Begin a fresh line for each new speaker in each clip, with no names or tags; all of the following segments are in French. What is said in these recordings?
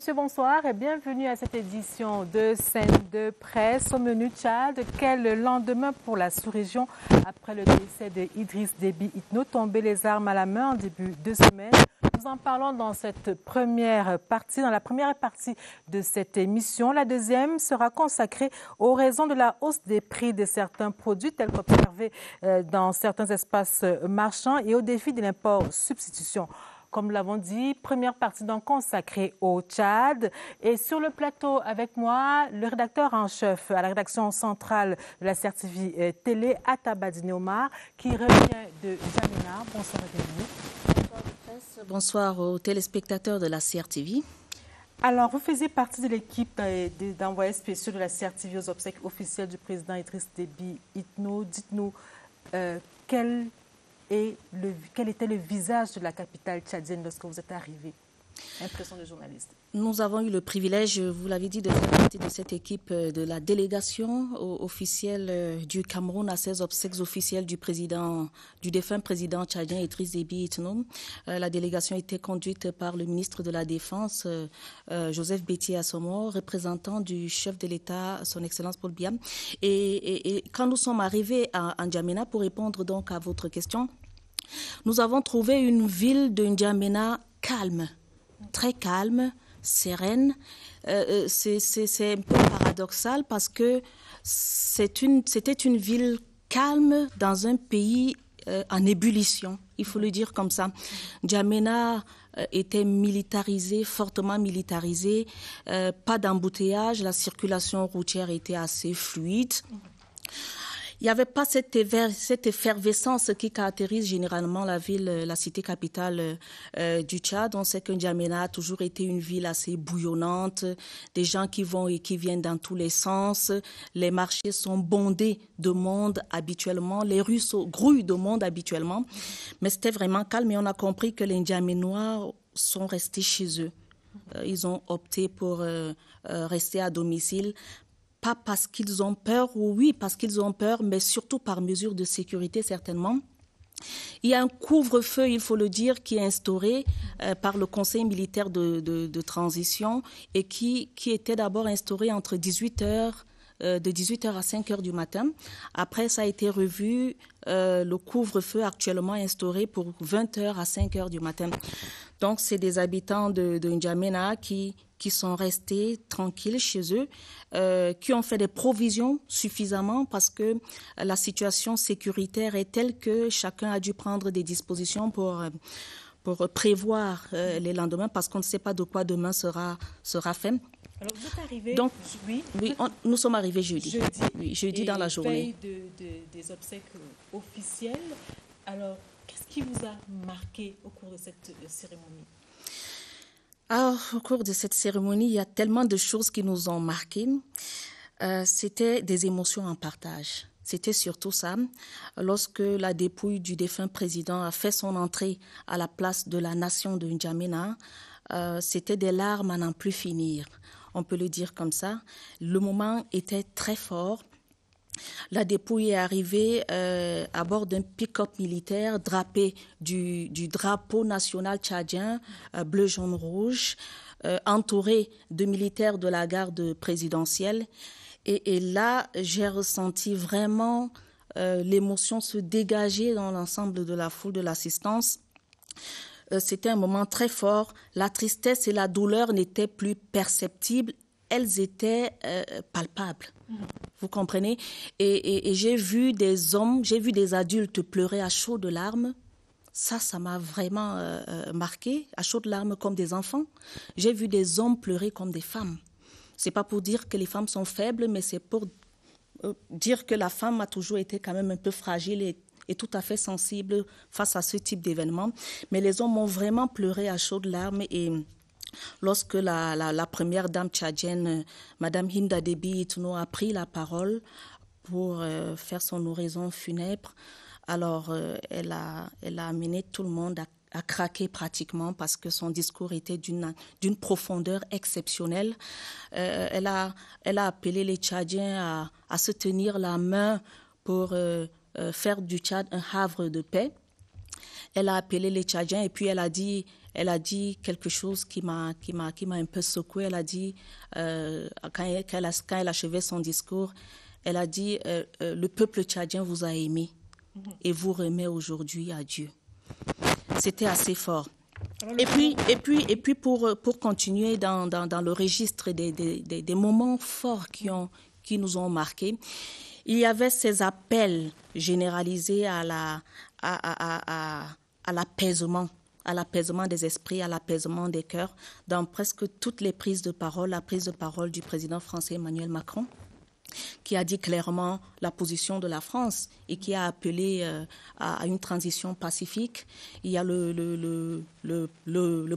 Monsieur, bonsoir et bienvenue à cette édition de Scène de presse. Au menu Tchad, quel lendemain pour la sous-région après le décès de Idriss Déby Itno, tombé les armes à la main en début de semaine. Nous en parlons dans cette première partie, dans la première partie de cette émission. La deuxième sera consacrée aux raisons de la hausse des prix de certains produits tels qu'observés dans certains espaces marchands et au défi de l'import-substitution. Comme nous l'avons dit, première partie donc consacrée au Tchad. Et sur le plateau avec moi, le rédacteur en chef à la rédaction centrale de la CRTV Télé, Atabadine Omar, qui revient de N'Djamena. Bonsoir et bienvenue.
Bonsoir presse, bonsoir aux téléspectateurs de la CRTV.
Alors, vous faisiez partie de l'équipe d'envoyés spéciaux de la CRTV aux obsèques officielles du président Idriss Déby Itno. Dites-nous quel était le visage de la capitale tchadienne lorsque vous êtes arrivé? Impression de journaliste.
Nous avons eu le privilège, vous l'avez dit, de faire partie de cette équipe de la délégation officielle du Cameroun à ces obsèques officielles du défunt président tchadien Idriss Déby Itno. La délégation était conduite par le ministre de la Défense, Joseph Betty Assomo, représentant du chef de l'État, son Excellence Paul Biya. Et quand nous sommes arrivés à N'Djamena, pour répondre donc à votre question, nous avons trouvé une ville de N'Djamena calme, très calme, sereine. C'est un peu paradoxal parce que c'était une ville calme dans un pays en ébullition, il faut le dire comme ça. N'Djamena était militarisé, fortement militarisé, pas d'embouteillage, la circulation routière était assez fluide. Il n'y avait pas cette effervescence qui caractérise généralement la ville, la cité capitale du Tchad. On sait que N'Djamena a toujours été une ville assez bouillonnante, des gens qui vont et qui viennent dans tous les sens. Les marchés sont bondés de monde habituellement, les rues grouillent de monde habituellement. Mais c'était vraiment calme et on a compris que les N'Djaménois sont restés chez eux. Ils ont opté pour rester à domicile. Pas parce qu'ils ont peur, ou oui, parce qu'ils ont peur, mais surtout par mesure de sécurité, certainement. Il y a un couvre-feu, il faut le dire, qui est instauré par le Conseil militaire de transition et qui était d'abord instauré entre 18h, de 18h à 5h du matin. Après, ça a été revu, le couvre-feu actuellement instauré pour 20h à 5h du matin. Donc, c'est des habitants de N'Djamena qui sont restés tranquilles chez eux, qui ont fait des provisions suffisamment parce que la situation sécuritaire est telle que chacun a dû prendre des dispositions pour prévoir les lendemains parce qu'on ne sait pas de quoi demain sera fait.
Alors, vous êtes arrivé
nous sommes arrivés jeudi. Jeudi dans la journée.
Veille des obsèques officielles. Alors, qu'est-ce qui vous a marqué au cours de cette cérémonie?
Alors, au cours de cette cérémonie, il y a tellement de choses qui nous ont marqués. C'était des émotions en partage. C'était surtout ça. Lorsque la dépouille du défunt président a fait son entrée à la place de la nation de N'Djamena, c'était des larmes à n'en plus finir. On peut le dire comme ça. Le moment était très fort. La dépouille est arrivée à bord d'un pick-up militaire drapé du drapeau national tchadien, bleu, jaune, rouge, entouré de militaires de la garde présidentielle. Et là, j'ai ressenti vraiment l'émotion se dégager dans l'ensemble de la foule de l'assistance. C'était un moment très fort. La tristesse et la douleur n'étaient plus perceptibles. Elles étaient palpables. Vous comprenez? Et j'ai vu des hommes, j'ai vu des adultes pleurer à chaudes larmes. Ça m'a vraiment marqué, à chaudes larmes comme des enfants. J'ai vu des hommes pleurer comme des femmes. C'est pas pour dire que les femmes sont faibles, mais c'est pour dire que la femme a toujours été quand même un peu fragile et tout à fait sensible face à ce type d'événement. Mais les hommes ont vraiment pleuré à chaudes larmes et lorsque la première dame tchadienne, Madame Hinda Déby Itno, a pris la parole pour faire son oraison funèbre, alors elle a amené tout le monde à craquer pratiquement parce que son discours était d'une profondeur exceptionnelle. Elle a appelé les Tchadiens à se tenir la main pour faire du Tchad un havre de paix. Elle a appelé les Tchadiens et puis elle a dit elle a dit quelque chose qui m'a un peu secouée. Elle a dit, quand elle achevait son discours, elle a dit le peuple tchadien vous a aimé et vous remet aujourd'hui à Dieu. C'était assez fort. Et puis pour continuer dans le registre des moments forts qui nous ont marqués, il y avait ces appels généralisés à l'apaisement des esprits, à l'apaisement des cœurs, dans presque toutes les prises de parole. La prise de parole du président français Emmanuel Macron, qui a dit clairement la position de la France et qui a appelé à une transition pacifique. Il y a le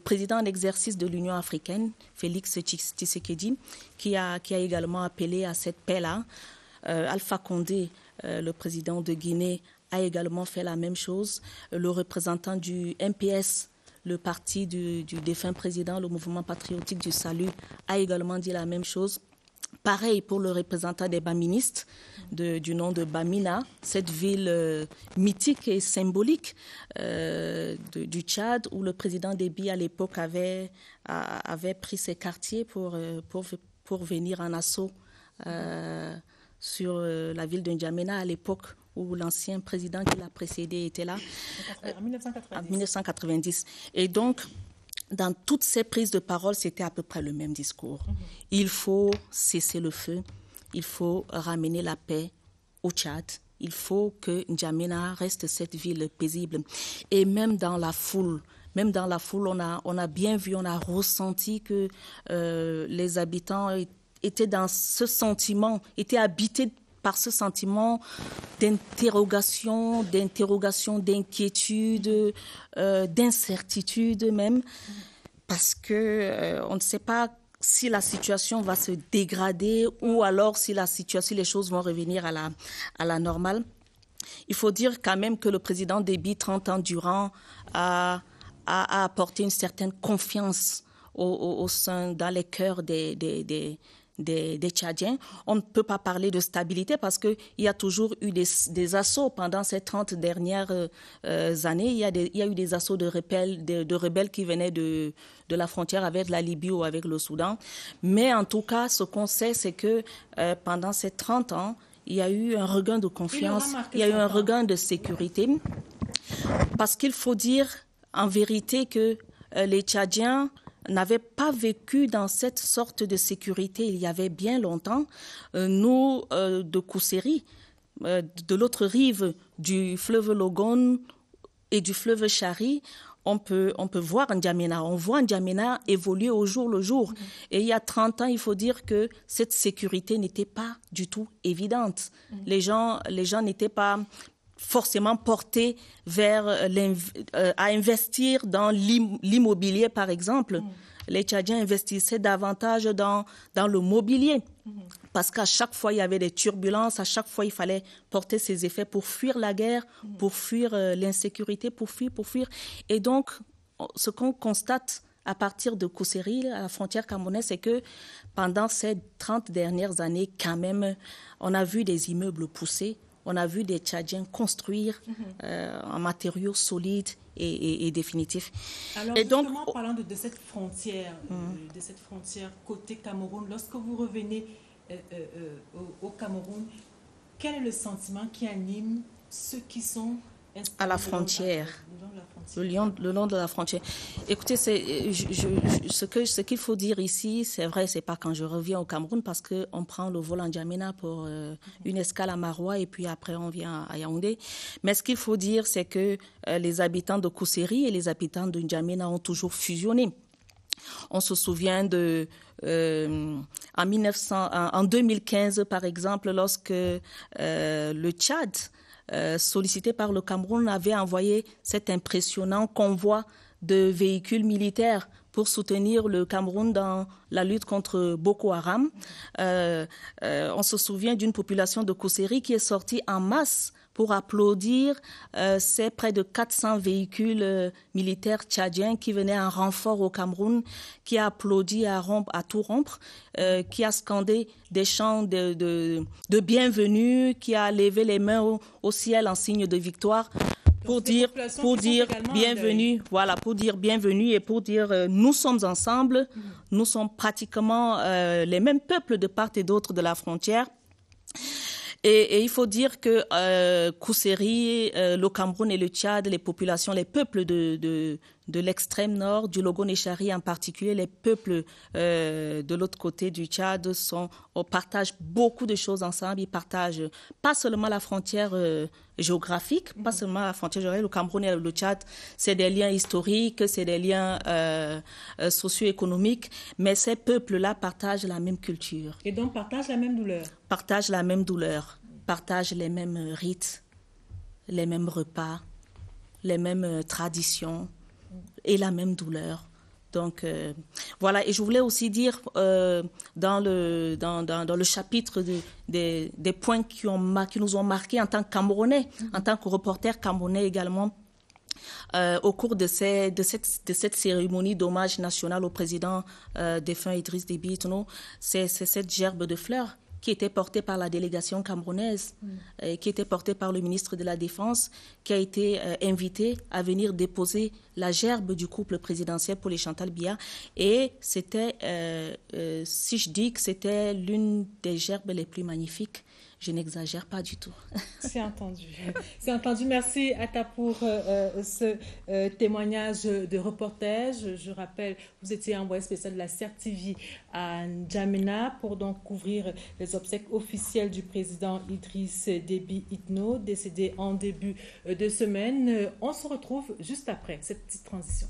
président en exercice de l'Union africaine, Félix Tshisekedi, qui a également appelé à cette paix-là. Alpha Condé, le président de Guinée, a également fait la même chose. Le représentant du MPS, le parti du défunt président, le mouvement patriotique du salut, a également dit la même chose. Pareil pour le représentant des Baministes, du nom de Bamina, cette ville mythique et symbolique du Tchad, où le président Déby à l'époque avait pris ses quartiers pour venir en assaut sur la ville de N'Djamena à l'époque où l'ancien président qui l'a précédé était là. En 1990. Et donc, dans toutes ces prises de parole, c'était à peu près le même discours. Il faut cesser le feu, il faut ramener la paix au Tchad, il faut que N'Djamena reste cette ville paisible. Et même dans la foule, on a bien vu, on a ressenti que les habitants étaient dans ce sentiment, étaient habités par ce sentiment d'interrogation, d'inquiétude, d'incertitude même, parce que on ne sait pas si la situation va se dégrader ou alors si les choses vont revenir à la normale. Il faut dire quand même que le président Déby, 30 ans durant, a apporté une certaine confiance dans les cœurs des Tchadiens. On ne peut pas parler de stabilité parce qu'il y a toujours eu des assauts pendant ces 30 dernières années. Il y a eu des assauts de rebelles qui venaient de la frontière avec la Libye ou avec le Soudan. Mais en tout cas, ce qu'on sait, c'est que pendant ces 30 ans, il y a eu un regain de confiance, il y a eu un regain de sécurité. Parce qu'il faut dire en vérité que les Tchadiens n'avaient pas vécu dans cette sorte de sécurité il y avait bien longtemps. Nous, de Kousséri, de l'autre rive du fleuve Logone et du fleuve Chari, on peut voir N'Djamena. On voit N'Djamena évoluer au jour le jour. Et il y a 30 ans, il faut dire que cette sécurité n'était pas du tout évidente. Les gens n'étaient pas forcément portés vers à investir dans l'immobilier, par exemple. Les Tchadiens investissaient davantage dans le mobilier. Parce qu'à chaque fois, il y avait des turbulences, à chaque fois, il fallait porter ses effets pour fuir la guerre, pour fuir l'insécurité, pour fuir. Et donc, ce qu'on constate à partir de Kousséri, à la frontière camerounaise, c'est que pendant ces 30 dernières années, quand même, on a vu des immeubles pousser, on a vu des Tchadiens construire en matériaux solides et définitifs.
Alors, justement, parlant de cette frontière, côté Cameroun, lorsque vous revenez au Cameroun, quel est le sentiment qui anime ceux qui sont
à la frontière, le long de la frontière. Écoutez, ce qu'il faut dire ici, c'est vrai, c'est pas quand je reviens au Cameroun parce qu'on prend le vol en N'Djamena pour une escale à Maroua et puis après on vient à Yaoundé. Mais ce qu'il faut dire, c'est que les habitants de Kousséri et les habitants de N'Djamena ont toujours fusionné. On se souvient en 2015, par exemple, lorsque le Tchad, sollicité par le Cameroun, avait envoyé cet impressionnant convoi de véhicules militaires pour soutenir le Cameroun dans la lutte contre Boko Haram. On se souvient d'une population de Kousséri qui est sortie en masse pour applaudir ces près de 400 véhicules militaires tchadiens qui venaient en renfort au Cameroun, qui a applaudi à tout rompre, qui a scandé des chants de bienvenue, qui a levé les mains au ciel en signe de victoire. pour dire bienvenue, voilà, pour dire bienvenue et pour dire nous sommes ensemble, nous sommes pratiquement les mêmes peuples de part et d'autre de la frontière. Et il faut dire que Kousséri, le Cameroun et le Tchad, les populations, les peuples de l'extrême nord, du Logo-Néchari en particulier, les peuples de l'autre côté du Tchad partagent beaucoup de choses ensemble. Ils partagent pas seulement la frontière géographique, pas seulement la frontière géographique. Le Cameroun et le Tchad, c'est des liens historiques, c'est des liens socio-économiques, mais ces peuples-là partagent la même culture.
Et donc partagent la même douleur.
Partagent la même douleur, partagent les mêmes rites, les mêmes repas, les mêmes traditions et la même douleur. Donc voilà, et je voulais aussi dire dans le chapitre des points qui nous ont marqués en tant que Camerounais, en tant que reporter camerounais également, au cours de cette cérémonie d'hommage national au président défunt Idriss Déby Itno, c'est cette gerbe de fleurs qui était portée par la délégation camerounaise, qui était portée par le ministre de la Défense, qui a été invité à venir déposer la gerbe du couple présidentiel pour les Chantal Biya. Et c'était, si je dis que c'était l'une des gerbes les plus magnifiques, je n'exagère pas du tout.
C'est entendu. C'est entendu. Merci Atta pour ce témoignage de reporter. Je rappelle, vous étiez envoyé spécial de la CERTV à N'Djamena pour donc couvrir les obsèques officielles du président Idriss Déby Itno, décédé en début de semaine. On se retrouve juste après cette petite transition.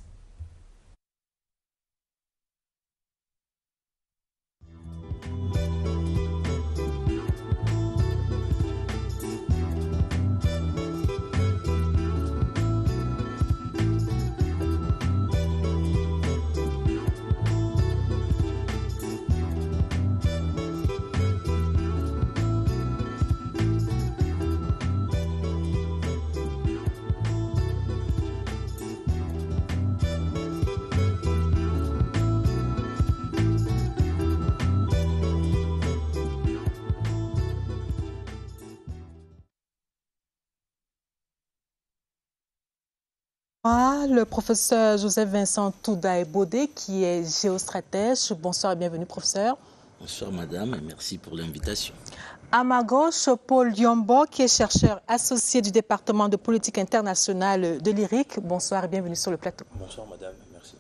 Le professeur Joseph Vincent Toudaye-Bodé, qui est géostratège. Bonsoir et bienvenue, professeur.
Bonsoir, madame, et merci pour l'invitation.
À ma gauche, Paul Diombo, qui est chercheur associé du département de politique internationale de l'IRIC. Bonsoir et bienvenue sur le plateau.
Bonsoir, madame, merci.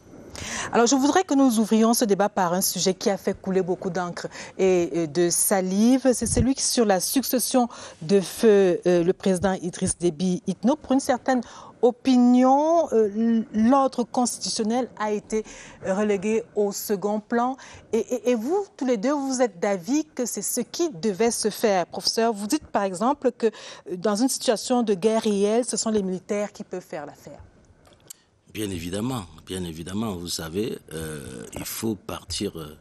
Alors, je voudrais que nous ouvrions ce débat par un sujet qui a fait couler beaucoup d'encre et de salive. C'est celui sur la succession de feu le président Idriss Déby Itno. Pour une certaine opinion, l'ordre constitutionnel a été relégué au second plan. Et vous, tous les deux, vous êtes d'avis que c'est ce qui devait se faire. Professeur, vous dites par exemple que dans une situation de guerre réelle, ce sont les militaires qui peuvent faire l'affaire.
Bien évidemment, vous savez, il faut partir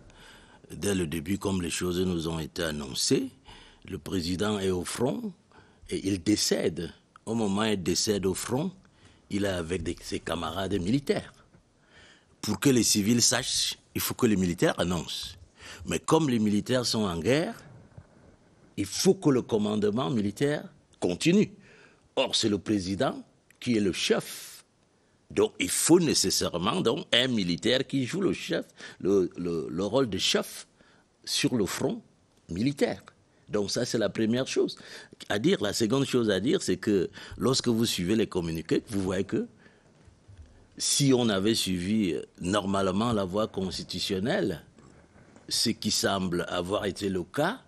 dès le début comme les choses nous ont été annoncées. Le président est au front et il décède. Au moment où il décède au front, il est avec ses camarades militaires. Pour que les civils sachent, il faut que les militaires annoncent. Mais comme les militaires sont en guerre, il faut que le commandement militaire continue. Or, c'est le président qui est le chef. Donc, il faut nécessairement un militaire qui joue le rôle de chef sur le front militaire. Donc ça, c'est la première chose à dire. La seconde chose à dire, c'est que lorsque vous suivez les communiqués, vous voyez que si on avait suivi normalement la voie constitutionnelle, ce qui semble avoir été le cas,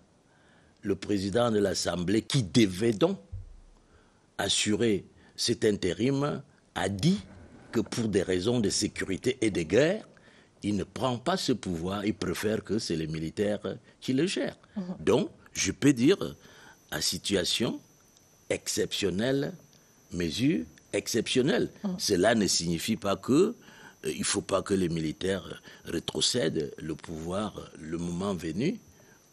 le président de l'Assemblée, qui devait donc assurer cet intérim, a dit que pour des raisons de sécurité et de guerre, il ne prend pas ce pouvoir, il préfère que c'est les militaires qui le gèrent. Donc, je peux dire, à situation exceptionnelle, mesure exceptionnelle. Cela ne signifie pas que il ne faut pas que les militaires rétrocèdent le pouvoir, le moment venu,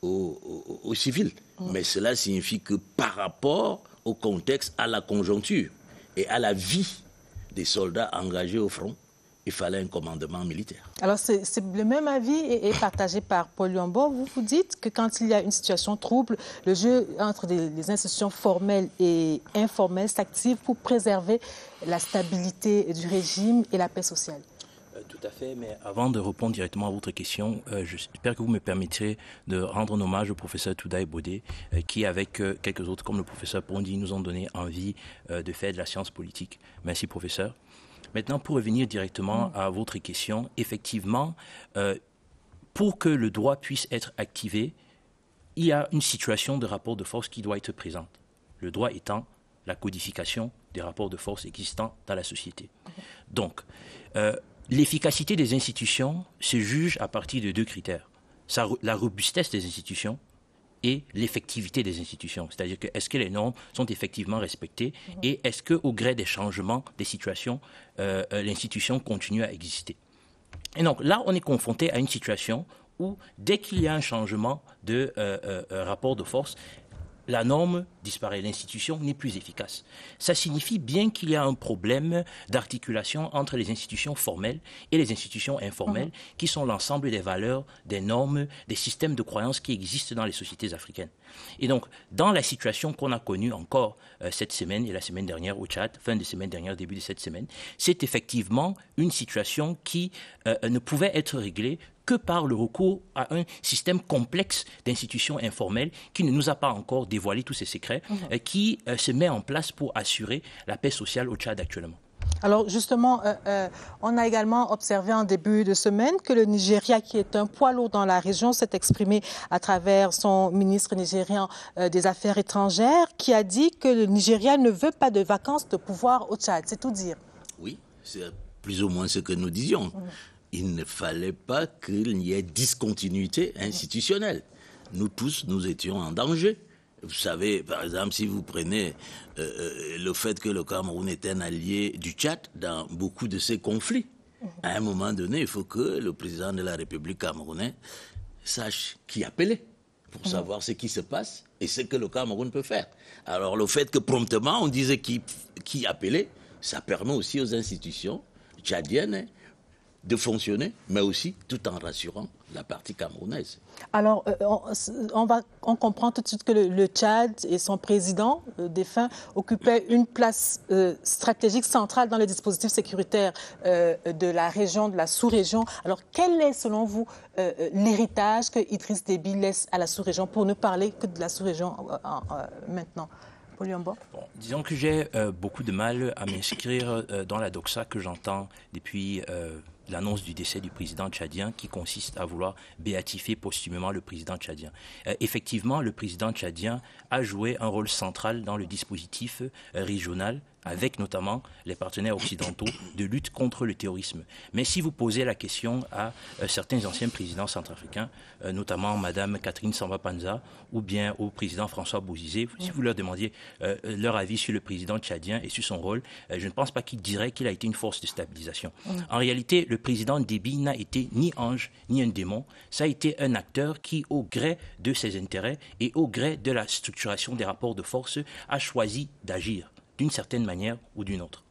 aux civils. Mais cela signifie que par rapport au contexte, à la conjoncture et à la vie des soldats engagés au front, il fallait un commandement militaire.
Alors, c'est le même avis est partagé par Paul Luambo. Vous dites que quand il y a une situation trouble, le jeu entre les institutions formelles et informelles s'active pour préserver la stabilité du régime et la paix sociale.
Tout à fait, mais avant de répondre directement à votre question, j'espère que vous me permettrez de rendre un hommage au professeur Toudaï Bodé, qui, avec quelques autres, comme le professeur Pondi, nous ont donné envie de faire de la science politique. Merci, professeur. Maintenant, pour revenir directement à votre question, effectivement, pour que le droit puisse être activé, il y a une situation de rapport de force qui doit être présente. Le droit étant la codification des rapports de force existants dans la société. Donc, l'efficacité des institutions se juge à partir de deux critères. La robustesse des institutions et l'effectivité des institutions. C'est-à-dire que est-ce que les normes sont effectivement respectées et est-ce qu'au gré des changements des situations, l'institution continue à exister. Et donc là, on est confronté à une situation où dès qu'il y a un changement de rapport de force, la norme disparaît, l'institution n'est plus efficace. Ça signifie bien qu'il y a un problème d'articulation entre les institutions formelles et les institutions informelles, qui sont l'ensemble des valeurs, des normes, des systèmes de croyances qui existent dans les sociétés africaines. Et donc, dans la situation qu'on a connue encore cette semaine et la semaine dernière au Tchad, fin de semaine dernière, début de cette semaine, c'est effectivement une situation qui ne pouvait être réglée que par le recours à un système complexe d'institutions informelles qui ne nous a pas encore dévoilé tous ces secrets, qui se met en place pour assurer la paix sociale au Tchad actuellement.
Alors justement, on a également observé en début de semaine que le Nigeria, qui est un poids lourd dans la région, s'est exprimé à travers son ministre nigérian des Affaires étrangères, qui a dit que le Nigeria ne veut pas de vacances de pouvoir au Tchad. C'est tout dire.
Oui, c'est plus ou moins ce que nous disions. Il ne fallait pas qu'il y ait discontinuité institutionnelle. Nous tous, nous étions en danger. Vous savez, par exemple, si vous prenez le fait que le Cameroun est un allié du Tchad dans beaucoup de ces conflits, à un moment donné, il faut que le président de la République camerounaise sache qui appeler pour savoir ce qui se passe et ce que le Cameroun peut faire. Alors, le fait que promptement, on disait qui appeler, ça permet aussi aux institutions tchadiennes de fonctionner, mais aussi tout en rassurant la partie camerounaise.
Alors, on comprend tout de suite que le Tchad et son président défunt occupaient une place stratégique centrale dans les dispositifs sécuritaires de la région, de la sous-région. Alors, quel est, selon vous, l'héritage que Idriss Déby laisse à la sous-région, pour ne parler que de la sous-région maintenant?
Bon, disons que j'ai beaucoup de mal à m'inscrire dans la doxa que j'entends depuis l'annonce du décès du président tchadien, qui consiste à vouloir béatifier posthumément le président tchadien. Effectivement, le président tchadien a joué un rôle central dans le dispositif régional, avec notamment les partenaires occidentaux, de lutte contre le terrorisme. Mais si vous posez la question à certains anciens présidents centrafricains, notamment Mme Catherine Samba-Panza ou bien au président François Bozizé, si vous leur demandiez leur avis sur le président tchadien et sur son rôle, je ne pense pas qu'ils diraient qu'il a été une force de stabilisation. En réalité, le président Déby n'a été ni ange ni un démon. Ça a été un acteur qui, au gré de ses intérêts et au gré de la structuration des rapports de force, a choisi d'agir d'une certaine manière ou d'une autre.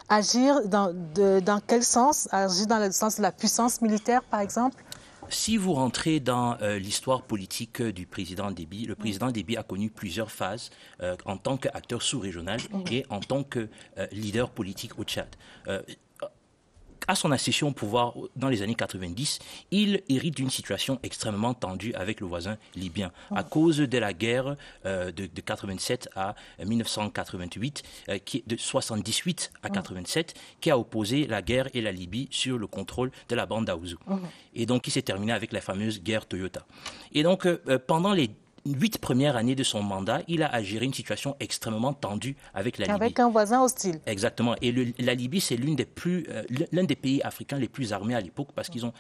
Agir dans quel sens? Agir dans le sens de la puissance militaire, par exemple?
Si vous rentrez dans l'histoire politique du président Déby, le président Déby a connu plusieurs phases en tant qu'acteur sous-régional et en tant que leader politique au Tchad. À son accession au pouvoir dans les années 90, il hérite d'une situation extrêmement tendue avec le voisin libyen à cause de la guerre de 87 à 1988, de 78 à 87, qui a opposé la guerre et la Libye sur le contrôle de la bande d'Aouzou. Et donc, qui s'est terminée avec la fameuse guerre Toyota. Et donc, pendant les 8 premières années de son mandat, il a à gérer une situation extrêmement tendue avec la Libye.
Avec un voisin hostile.
Exactement. Et la Libye, c'est l'un des pays africains les plus armés à l'époque parce qu'ils ont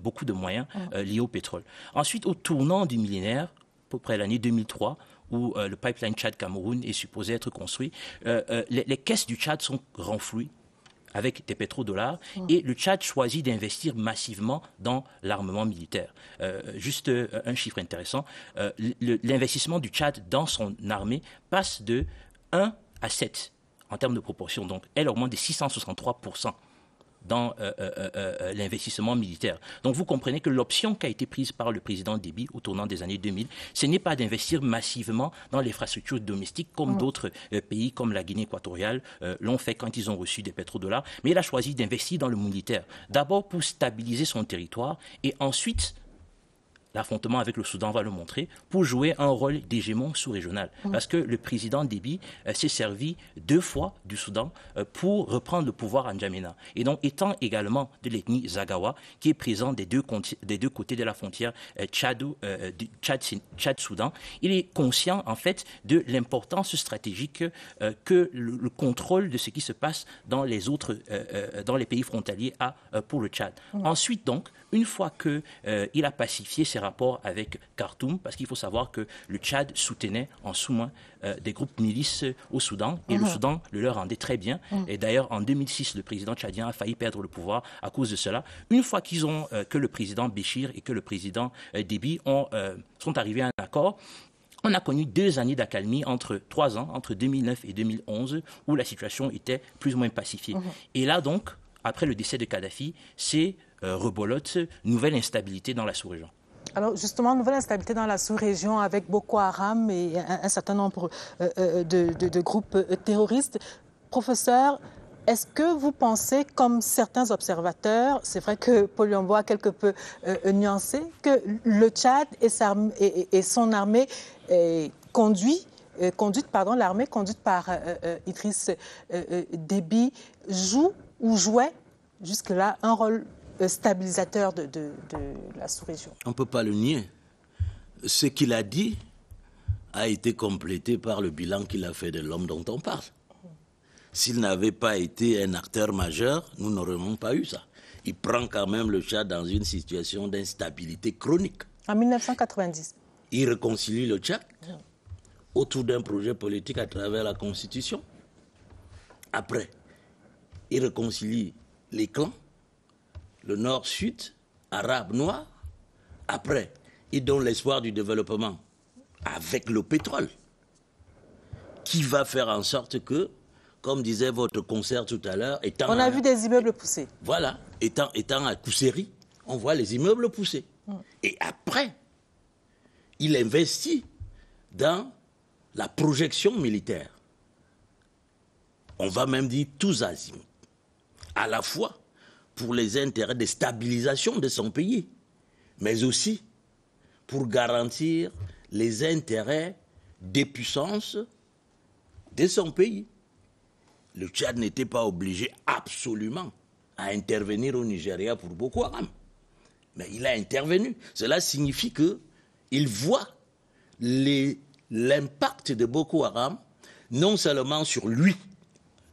beaucoup de moyens liés au pétrole. Ensuite, au tournant du millénaire, à peu près l'année 2003, où le pipeline Tchad-Cameroun est supposé être construit, les caisses du Tchad sont renflouées avec des pétrodollars, et le Tchad choisit d'investir massivement dans l'armement militaire. Juste un chiffre intéressant, l'investissement du Tchad dans son armée passe de 1 à 7 en termes de proportion. Donc, elle augmente de 663%. dans l'investissement militaire. Donc vous comprenez que l'option qui a été prise par le président Déby au tournant des années 2000, ce n'est pas d'investir massivement dans l'infrastructure domestique comme d'autres pays comme la Guinée équatoriale l'ont fait quand ils ont reçu des pétrodollars, mais il a choisi d'investir dans le militaire. D'abord pour stabiliser son territoire et ensuite, l'affrontement avec le Soudan va le montrer, pour jouer un rôle d'hégémon sous-régional. Parce que le président Déby s'est servi 2 fois du Soudan pour reprendre le pouvoir à N'Djamena. Et donc, étant également de l'ethnie Zagawa, qui est présent des deux côtés de la frontière Tchad-Soudan, il est conscient, en fait, de l'importance stratégique que le contrôle de ce qui se passe dans les autres, dans les pays frontaliers a pour le Tchad. Ensuite, donc, une fois qu'il a pacifié ses rapports avec Khartoum, parce qu'il faut savoir que le Tchad soutenait en sous-main des groupes milices au Soudan, et le Soudan le leur rendait très bien. Et d'ailleurs, en 2006, le président tchadien a failli perdre le pouvoir à cause de cela. Une fois qu'ils ont, que le président Béchir et que le président Déby sont arrivés à un accord, on a connu 2 années d'accalmie entre 3 ans, entre 2009 et 2011, où la situation était plus ou moins pacifiée. Et là, donc, après le décès de Kadhafi, c'est rebolote, nouvelle instabilité dans la sous-région.
Alors justement, nouvelle instabilité dans la sous-région avec Boko Haram et un certain nombre de groupes terroristes. Professeur, est-ce que vous pensez, comme certains observateurs, c'est vrai que Paul Yombo a quelque peu nuancé, que le Tchad et son armée l'armée conduite par Idriss Déby joue ou jouait jusque-là un rôle stabilisateur de la sous-région?
On ne peut pas le nier. Ce qu'il a dit a été complété par le bilan qu'il a fait de l'homme dont on parle. S'il n'avait pas été un acteur majeur, nous n'aurions pas eu ça. Il prend quand même le Tchad dans une situation d'instabilité chronique.
En 1990.
Il réconcilie le Tchad autour d'un projet politique à travers la Constitution. Après, il réconcilie les clans, le nord-sud, arabe, noir. Après, il donne l'espoir du développement avec le pétrole, qui va faire en sorte que, comme disait votre concert tout à l'heure,
on a vu des immeubles pousser.
Voilà, étant à Kousséri, on voit les immeubles pousser. Et après, il investit dans la projection militaire. On va même dire tous azimuts, à la fois pour les intérêts de stabilisation de son pays, mais aussi pour garantir les intérêts des puissances de son pays. Le Tchad n'était pas obligé absolument à intervenir au Nigeria pour Boko Haram, mais il a intervenu. Cela signifie qu'il voit l'impact de Boko Haram non seulement sur lui,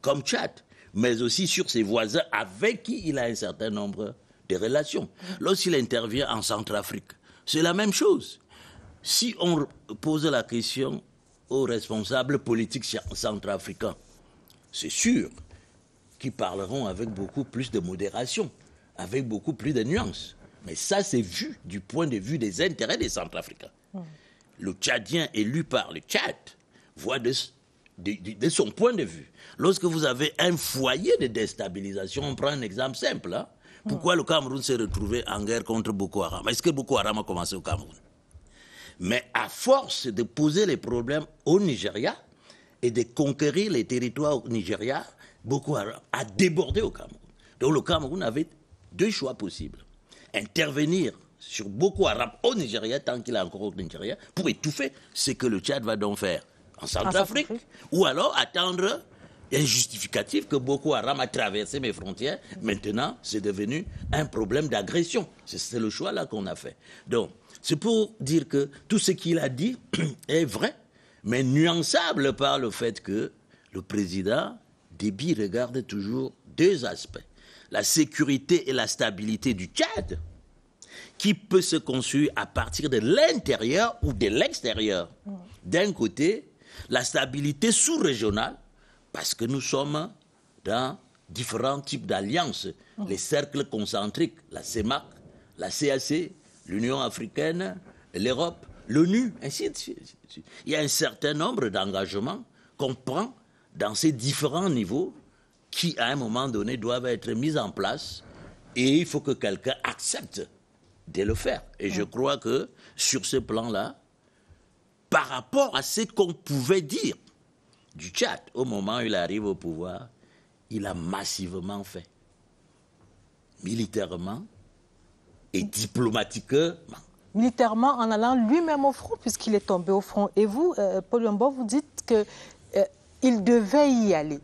comme Tchad, mais aussi sur ses voisins avec qui il a un certain nombre de relations. Lorsqu'il intervient en Centrafrique, c'est la même chose. Si on pose la question aux responsables politiques centrafricains, c'est sûr qu'ils parleront avec beaucoup plus de modération, avec beaucoup plus de nuances. Mais ça, c'est vu du point de vue des intérêts des Centrafricains. Le Tchadien élu par le Tchad voit de son point de vue. Lorsque vous avez un foyer de déstabilisation, on prend un exemple simple. Pourquoi le Cameroun s'est retrouvé en guerre contre Boko Haram? Est-ce que Boko Haram a commencé au Cameroun? Mais à force de poser les problèmes au Nigeria et de conquérir les territoires au Nigeria, Boko Haram a débordé au Cameroun. Donc le Cameroun avait 2 choix possibles. Intervenir sur Boko Haram au Nigeria, tant qu'il est encore au Nigeria, pour étouffer ce que le Tchad va donc faire en Centrafrique, ou alors attendre un justificatif que Boko Haram a traversé mes frontières. Maintenant, c'est devenu un problème d'agression. C'est le choix là qu'on a fait. Donc, c'est pour dire que tout ce qu'il a dit est vrai, mais nuançable par le fait que le président Déby regarde toujours 2 aspects. La sécurité et la stabilité du Tchad, qui peut se construire à partir de l'intérieur ou de l'extérieur. D'un côté, la stabilité sous-régionale, parce que nous sommes dans différents types d'alliances, les cercles concentriques, la CEMAC, la CAC, l'Union africaine, l'Europe, l'ONU, ainsi de suite. Il y a un certain nombre d'engagements qu'on prend dans ces différents niveaux qui, à un moment donné, doivent être mises en place et il faut que quelqu'un accepte de le faire. Et je crois que, sur ce plan-là, par rapport à ce qu'on pouvait dire du Tchad, au moment où il arrive au pouvoir, il a massivement fait. Militairement et diplomatiquement.
Militairement, en allant lui-même au front, puisqu'il est tombé au front. Et vous, Paul Yombo, vous dites qu'il devait y aller.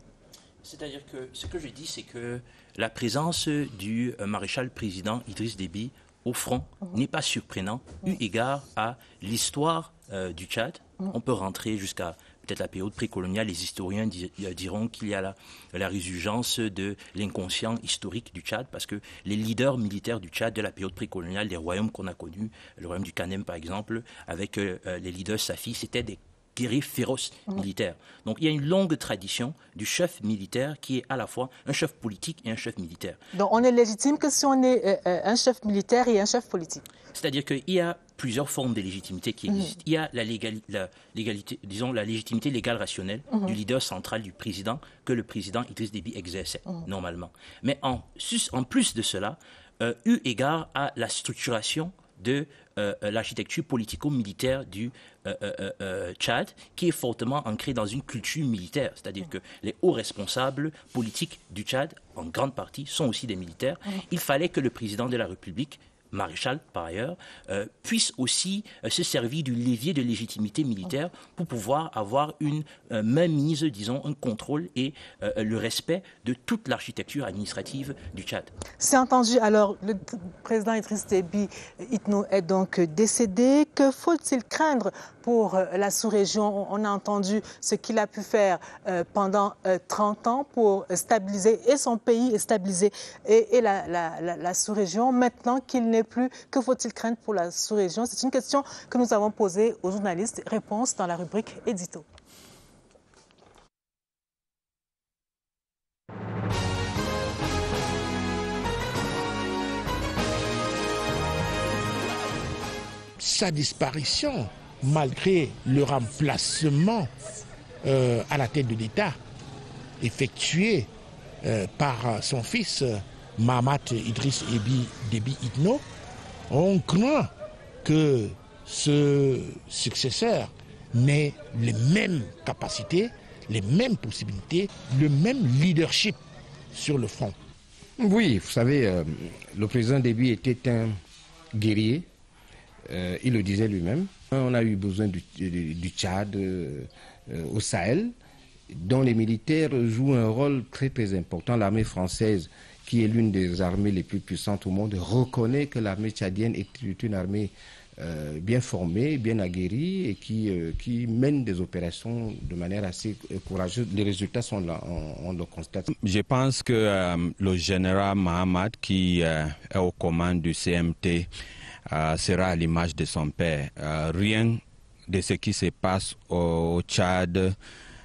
C'est-à-dire que ce que je dis, c'est que la présence du maréchal président Idriss Déby au front n'est pas surprenant, eu égard à l'histoire du Tchad. On peut rentrer jusqu'à peut-être la période précoloniale. Les historiens diront qu'il y a la résurgence de l'inconscient historique du Tchad, parce que les leaders militaires du Tchad de la période précoloniale, des royaumes qu'on a connus, le royaume du Kanem par exemple, avec les leaders Safi, c'était des guerriers féroces militaires. Donc il y a une longue tradition du chef militaire qui est à la fois un chef politique et un chef militaire.
Donc on est légitime que si on est un chef militaire et un chef politique.
C'est-à-dire qu'il y a plusieurs formes de légitimité qui existent. Il y a la légalité, disons la légitimité légale rationnelle du leader central du président que le président Idriss Déby exerçait normalement. Mais en plus de cela, eu égard à la structuration de l'architecture politico-militaire du Tchad, qui est fortement ancrée dans une culture militaire. C'est-à-dire que les hauts responsables politiques du Tchad, en grande partie, sont aussi des militaires. Il fallait que le président de la République, maréchal par ailleurs, puisse aussi se servir du levier de légitimité militaire pour pouvoir avoir une mainmise, disons, un contrôle et le respect de toute l'architecture administrative du Tchad.
C'est entendu. Alors, le président Idriss Déby Itno est donc décédé. Que faut-il craindre pour la sous-région? On a entendu ce qu'il a pu faire pendant 30 ans pour stabiliser et son pays et stabiliser et la sous-région. Maintenant qu'il n'est plus, que faut-il craindre pour la sous-région? C'est une question que nous avons posée aux journalistes. Réponse dans la rubrique édito.
Sa disparition, malgré le remplacement à la tête de l'État effectué par son fils Mahamat Idriss Déby Itno, on craint que ce successeur n'ait les mêmes capacités, les mêmes possibilités, le même leadership sur le front.
Oui, vous savez, le président Déby était un guerrier, il le disait lui-même. On a eu besoin du Tchad au Sahel, dont les militaires jouent un rôle très très important. L'armée française, qui est l'une des armées les plus puissantes au monde, reconnaît que l'armée tchadienne est une armée bien formée, bien aguerrie et qui mène des opérations de manière assez courageuse. Les résultats sont là, on le constate.
Je pense que le général Mahamat, qui est aux commandes du CMT, sera à l'image de son père. Rien de ce qui se passe au Tchad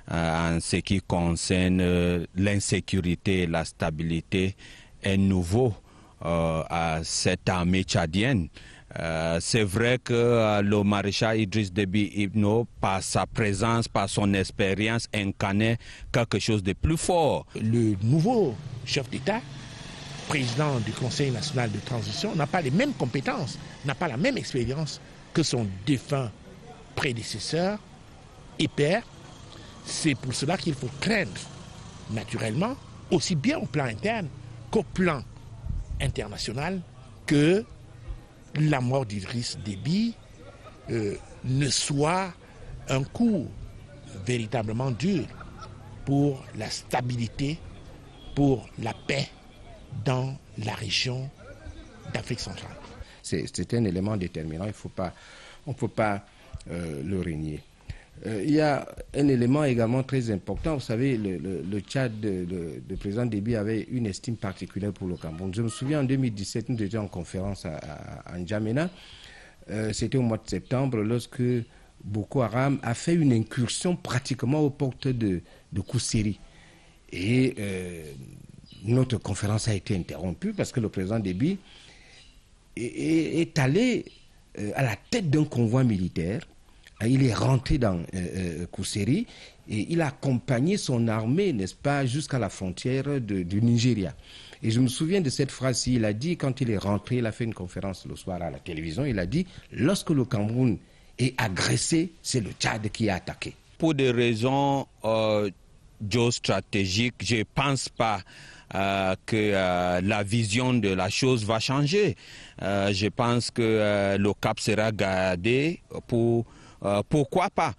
en ce qui concerne l'insécurité et la stabilité est nouveau à cette armée tchadienne. C'est vrai que le maréchal Idriss Déby Itno, par sa présence, par son expérience, incarnait quelque chose de plus fort.
Le nouveau chef d'État, président du Conseil national de transition, n'a pas les mêmes compétences, n'a pas la même expérience que son défunt prédécesseur et père. C'est pour cela qu'il faut craindre, naturellement, aussi bien au plan interne qu'au plan international, que la mort d'Idriss Déby ne soit un coup véritablement dur pour la stabilité, pour la paix dans la région d'Afrique centrale.
C'est un élément déterminant, on ne peut pas le renier. Il y a un élément également très important. Vous savez, le Tchad, le président Déby avait une estime particulière pour le Cameroun. Je me souviens, en 2017, nous étions en conférence à N'Djamena. C'était au mois de septembre, lorsque Boko Haram a fait une incursion pratiquement aux portes de Kousséri. Et notre conférence a été interrompue parce que le président Déby est allé à la tête d'un convoi militaire il est rentré dans Kousséri et il a accompagné son armée, n'est-ce pas, jusqu'à la frontière du Nigeria. Et je me souviens de cette phrase, il a dit, quand il est rentré, il a fait une conférence le soir à la télévision, il a dit, lorsque le Cameroun est agressé, c'est le Tchad qui est attaqué.
Pour des raisons géostratégiques, je ne pense pas que la vision de la chose va changer. Je pense que le cap sera gardé pour, pourquoi pas,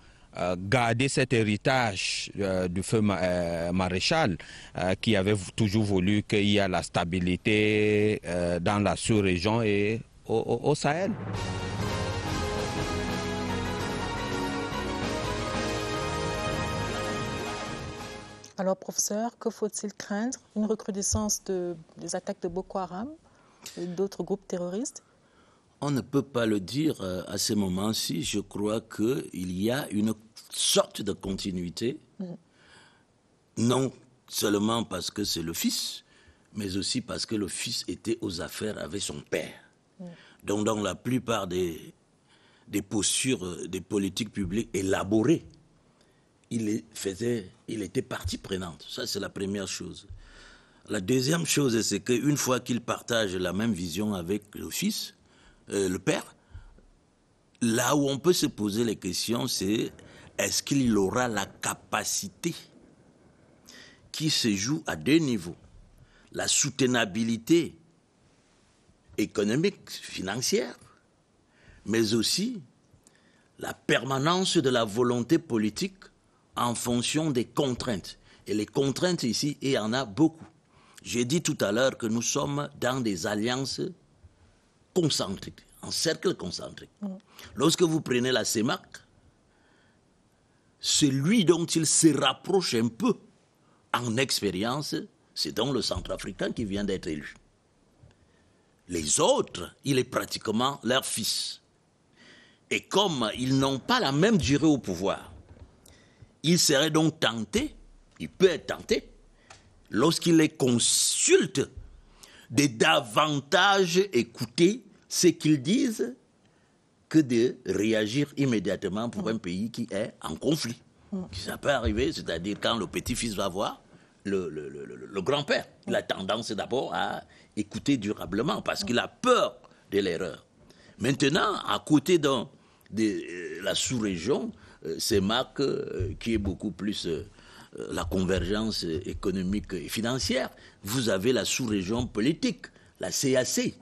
garder cet héritage du feu maréchal qui avait toujours voulu qu'il y ait la stabilité dans la sous-région et au Sahel.
Alors, professeur, que faut-il craindre? Une recrudescence des attaques de Boko Haram et d'autres groupes terroristes?
On ne peut pas le dire à ce moment-ci. Je crois qu'il y a une sorte de continuité, non seulement parce que c'est le fils, mais aussi parce que le fils était aux affaires avec son père. Donc, dans la plupart des postures des politiques publiques élaborées, il était partie prenante. Ça, c'est la première chose. La deuxième chose, c'est qu'une fois qu'il partage la même vision avec le fils, le père, là où on peut se poser les questions, c'est est-ce qu'il aura la capacité qui se joue à deux niveaux? La soutenabilité économique, financière, mais aussi la permanence de la volonté politique en fonction des contraintes. Et les contraintes ici, il y en a beaucoup. J'ai dit tout à l'heure que nous sommes dans des alliances concentriques, en cercle concentrique. Lorsque vous prenez la CEMAC, celui dont il se rapproche un peu en expérience, c'est donc le Centrafricain qui vient d'être élu. Les autres, il est pratiquement leur fils. Et comme ils n'ont pas la même durée au pouvoir, il serait donc tenté, il peut être tenté, lorsqu'il les consulte, de davantage écouter ce qu'ils disent que de réagir immédiatement pour un pays qui est en conflit. Ça peut arriver, c'est-à-dire quand le petit-fils va voir le grand-père, il a tendance d'abord à écouter durablement parce qu'il a peur de l'erreur. Maintenant, à côté de la sous-région, CEMAC, qui est beaucoup plus la convergence économique et financière, vous avez la sous-région politique, la CAC,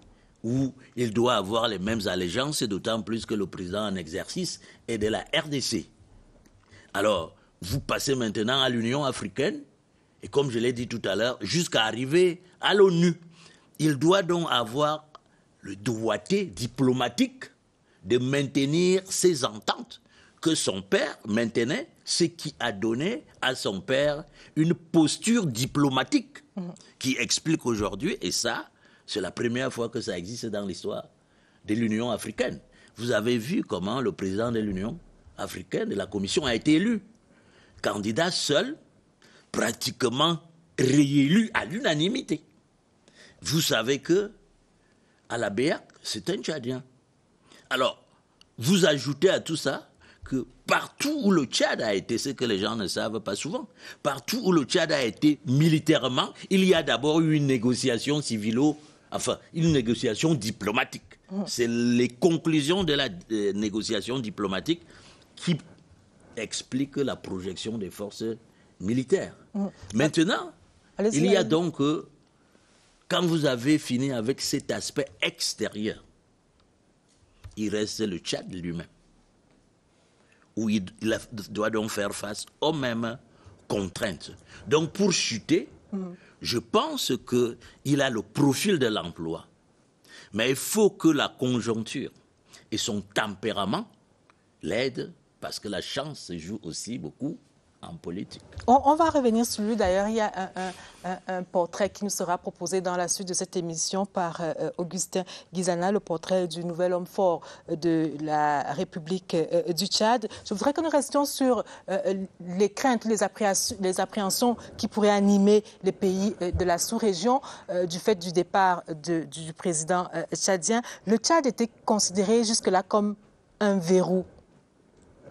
où il doit avoir les mêmes allégeances, d'autant plus que le président en exercice est de la RDC. Alors, vous passez maintenant à l'Union africaine, et comme je l'ai dit tout à l'heure, jusqu'à arriver à l'ONU. Il doit donc avoir le doigté diplomatique de maintenir ses ententes que son père maintenait, ce qui a donné à son père une posture diplomatique qui explique aujourd'hui, et ça, c'est la première fois que ça existe dans l'histoire de l'Union africaine. Vous avez vu comment le président de l'Union africaine, de la Commission, a été élu. Candidat seul, pratiquement réélu à l'unanimité. Vous savez que à la BEAC, c'est un Tchadien. Alors, vous ajoutez à tout ça que partout où le Tchad a été, ce que les gens ne savent pas souvent, partout où le Tchad a été militairement, il y a d'abord eu une négociation une négociation diplomatique. C'est les conclusions de la négociation diplomatique qui expliquent la projection des forces militaires. Maintenant, il y a donc, quand vous avez fini avec cet aspect extérieur, il reste le Tchad lui-même, où il doit donc faire face aux mêmes contraintes. Donc pour chuter, je pense qu'il a le profil de l'emploi. Mais il faut que la conjoncture et son tempérament l'aident, parce que la chance se joue aussi beaucoup en politique.
On va revenir sur lui. D'ailleurs, il y a un portrait qui nous sera proposé dans la suite de cette émission par Augustin Guizana, le portrait du nouvel homme fort de la République du Tchad. Je voudrais que nous restions sur les craintes, les appréhensions qui pourraient animer les pays de la sous-région du fait du départ du président tchadien. Le Tchad était considéré jusque-là comme un verrou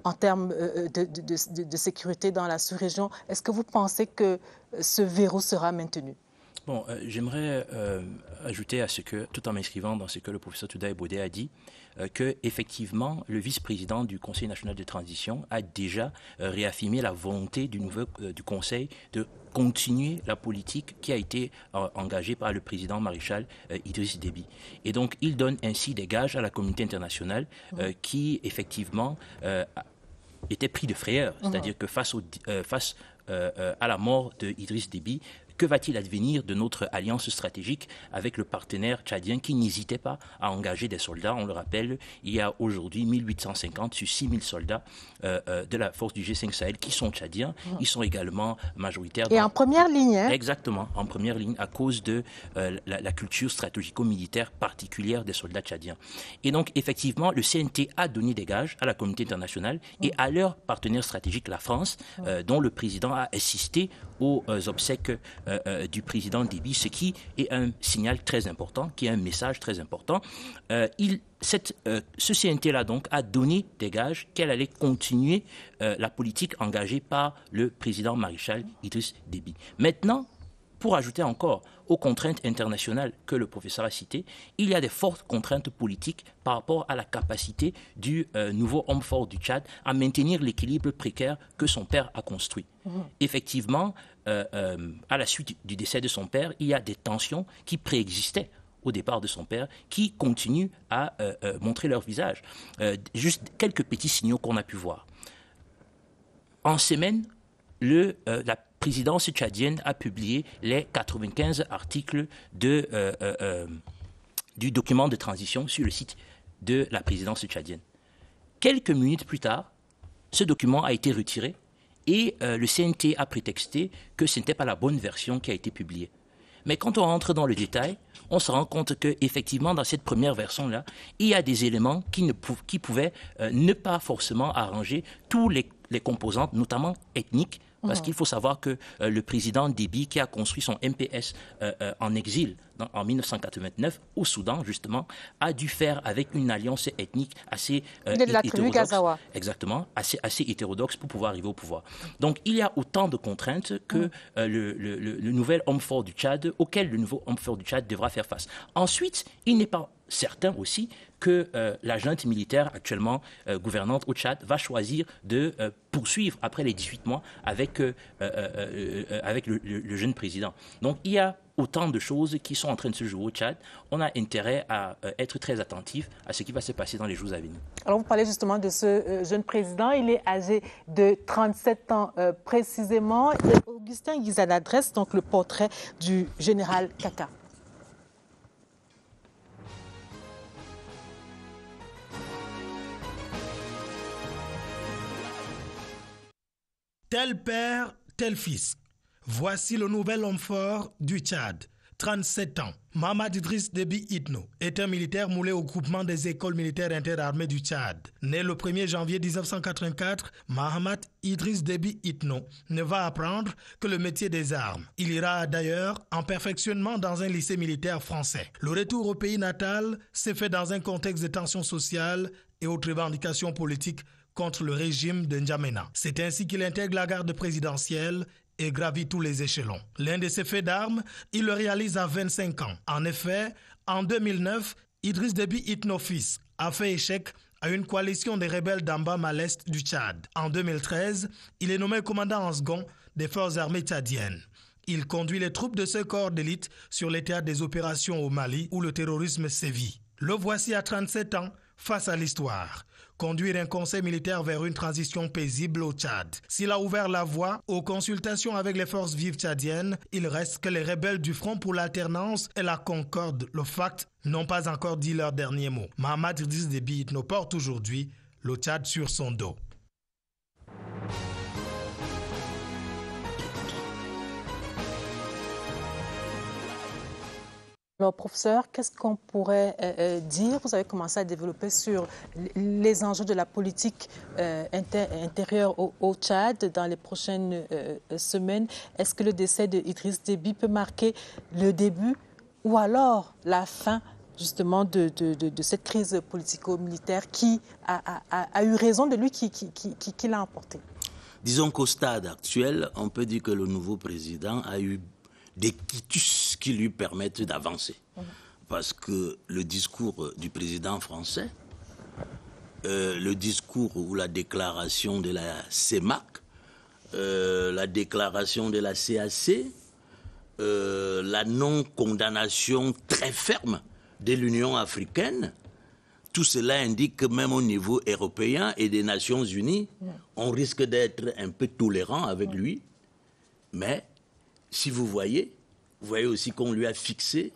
en termes de sécurité dans la sous-région. Est-ce que vous pensez que ce verrou sera maintenu?
Bon, j'aimerais ajouter à ce que, tout en m'inscrivant dans ce que le professeur Touday Bodé a dit, que effectivement le vice-président du Conseil national de transition a déjà réaffirmé la volonté du Conseil de continuer la politique qui a été engagée par le président maréchal Idriss Déby. Et donc, il donne ainsi des gages à la communauté internationale qui, effectivement, était pris de frayeur. C'est-à-dire que face à la mort de Idriss Déby, que va-t-il advenir de notre alliance stratégique avec le partenaire tchadien qui n'hésitait pas à engager des soldats? On le rappelle, il y a aujourd'hui 1850 sur 6000 soldats de la force du G5 Sahel qui sont tchadiens. Ils sont également majoritaires.
Et en première ligne. Hein?
Exactement, en première ligne à cause de la culture stratégico-militaire particulière des soldats tchadiens. Et donc, effectivement, le CNT a donné des gages à la communauté internationale et à leur partenaire stratégique, la France, dont le président a assisté aux obsèques du président Déby, ce qui est un signal très important, qui est un message très important. Ce CNT-là, donc, a donné des gages qu'elle allait continuer la politique engagée par le président maréchal Idriss Déby. Maintenant, pour ajouter encore aux contraintes internationales que le professeur a citées, il y a des fortes contraintes politiques par rapport à la capacité du nouveau homme fort du Tchad à maintenir l'équilibre précaire que son père a construit. Effectivement, à la suite du décès de son père, il y a des tensions qui préexistaient au départ de son père, qui continuent à montrer leur visage. Juste quelques petits signaux qu'on a pu voir. En semaine, la présidence tchadienne a publié les 95 articles du document de transition sur le site de la présidence tchadienne. Quelques minutes plus tard, ce document a été retiré et le CNT a prétexté que ce n'était pas la bonne version qui a été publiée. Mais quand on rentre dans le détail, on se rend compte qu'effectivement, dans cette première version-là, il y a des éléments qui pouvaient ne pas forcément arranger tous les composantes, notamment ethniques, parce qu'il faut savoir que le président Déby, qui a construit son MPS en exil en 1989 au Soudan, justement, a dû faire avec une alliance ethnique assez hétérodoxe. Exactement, assez hétérodoxe pour pouvoir arriver au pouvoir. Donc, il y a autant de contraintes que le nouvel homme fort du Tchad, auquel le nouveau homme fort du Tchad devra faire face. Ensuite, il n'est pas certain aussi que la junte militaire actuellement gouvernante au Tchad va choisir de poursuivre après les 18 mois avec le jeune président. Donc, il y a autant de choses qui sont en train de se jouer au Tchad. On a intérêt à être très attentif à ce qui va se passer dans les jours à venir.
Alors, vous parlez justement de ce jeune président. Il est âgé de 37 ans précisément. Et Augustin Guizad adresse donc le portrait du général Kaka.
Tel père, tel fils. Voici le nouvel homme fort du Tchad. 37 ans. Mahamad Idriss Déby Itno est un militaire moulé au groupement des écoles militaires interarmées du Tchad. Né le 1er janvier 1984, Mahamad Idriss Déby Itno ne va apprendre que le métier des armes. Il ira d'ailleurs en perfectionnement dans un lycée militaire français. Le retour au pays natal s'est fait dans un contexte de tension sociale et autres revendications politiques contre le régime de N'Djamena. C'est ainsi qu'il intègre la garde présidentielle et gravit tous les échelons. L'un de ses faits d'armes, il le réalise à 25 ans. En effet, en 2009, Idriss Déby Itno fils a fait échec à une coalition des rebelles d'Ambam à l'est du Tchad. En 2013, il est nommé commandant en second des forces armées tchadiennes. Il conduit les troupes de ce corps d'élite sur les théâtres des opérations au Mali où le terrorisme sévit. Le voici à 37 ans face à l'histoire. Conduire un conseil militaire vers une transition paisible au Tchad. S'il a ouvert la voie aux consultations avec les forces vives tchadiennes, il reste que les rebelles du Front pour l'alternance et la concorde, le FACT, n'ont pas encore dit leur dernier mot. Mahamad Idriss Déby Itno porte aujourd'hui le Tchad sur son dos.
Alors, professeur, qu'est-ce qu'on pourrait dire? Vous avez commencé à développer sur les enjeux de la politique intérieure au Tchad dans les prochaines semaines. Est-ce que le décès de Idriss Déby peut marquer le début ou alors la fin justement de cette crise politico-militaire qui a eu raison de lui, qui l'a emporté?
Disons qu'au stade actuel, on peut dire que le nouveau président a eu des quitus qui lui permettent d'avancer. Parce que le discours du président français, le discours ou la déclaration de la CEMAC, la déclaration de la CAC, la non-condamnation très ferme de l'Union africaine, tout cela indique que même au niveau européen et des Nations Unies, on risque d'être un peu tolérant avec lui. Mais si vous voyez aussi qu'on lui a fixé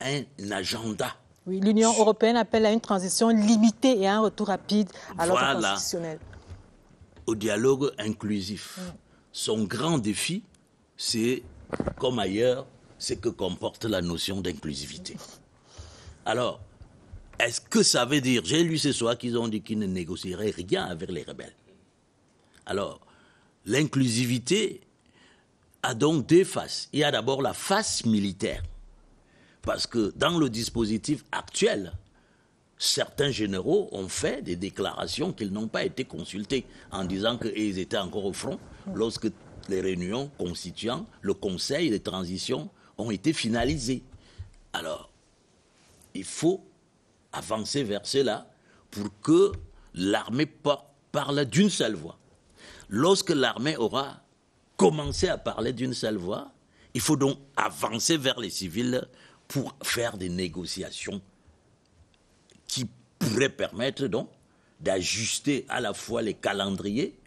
un agenda.
Oui, l'Union européenne appelle à une transition limitée et à un retour rapide à l'ordre constitutionnel.
Au dialogue inclusif. Son grand défi, c'est, comme ailleurs, c'est que comporte la notion d'inclusivité. Alors, est-ce que ça veut dire, j'ai lu ce soir qu'ils ont dit qu'ils ne négocieraient rien avec les rebelles. Alors, l'inclusivité a donc deux faces. Il y a d'abord la face militaire. Parce que dans le dispositif actuel, certains généraux ont fait des déclarations qu'ils n'ont pas été consultés en disant qu'ils étaient encore au front lorsque les réunions constituant le Conseil de transition ont été finalisées. Alors, il faut avancer vers cela pour que l'armée parle d'une seule voix. Lorsque l'armée aura commencé à parler d'une seule voix, il faut donc avancer vers les civils pour faire des négociations qui pourraient permettre donc d'ajuster à la fois les calendriers,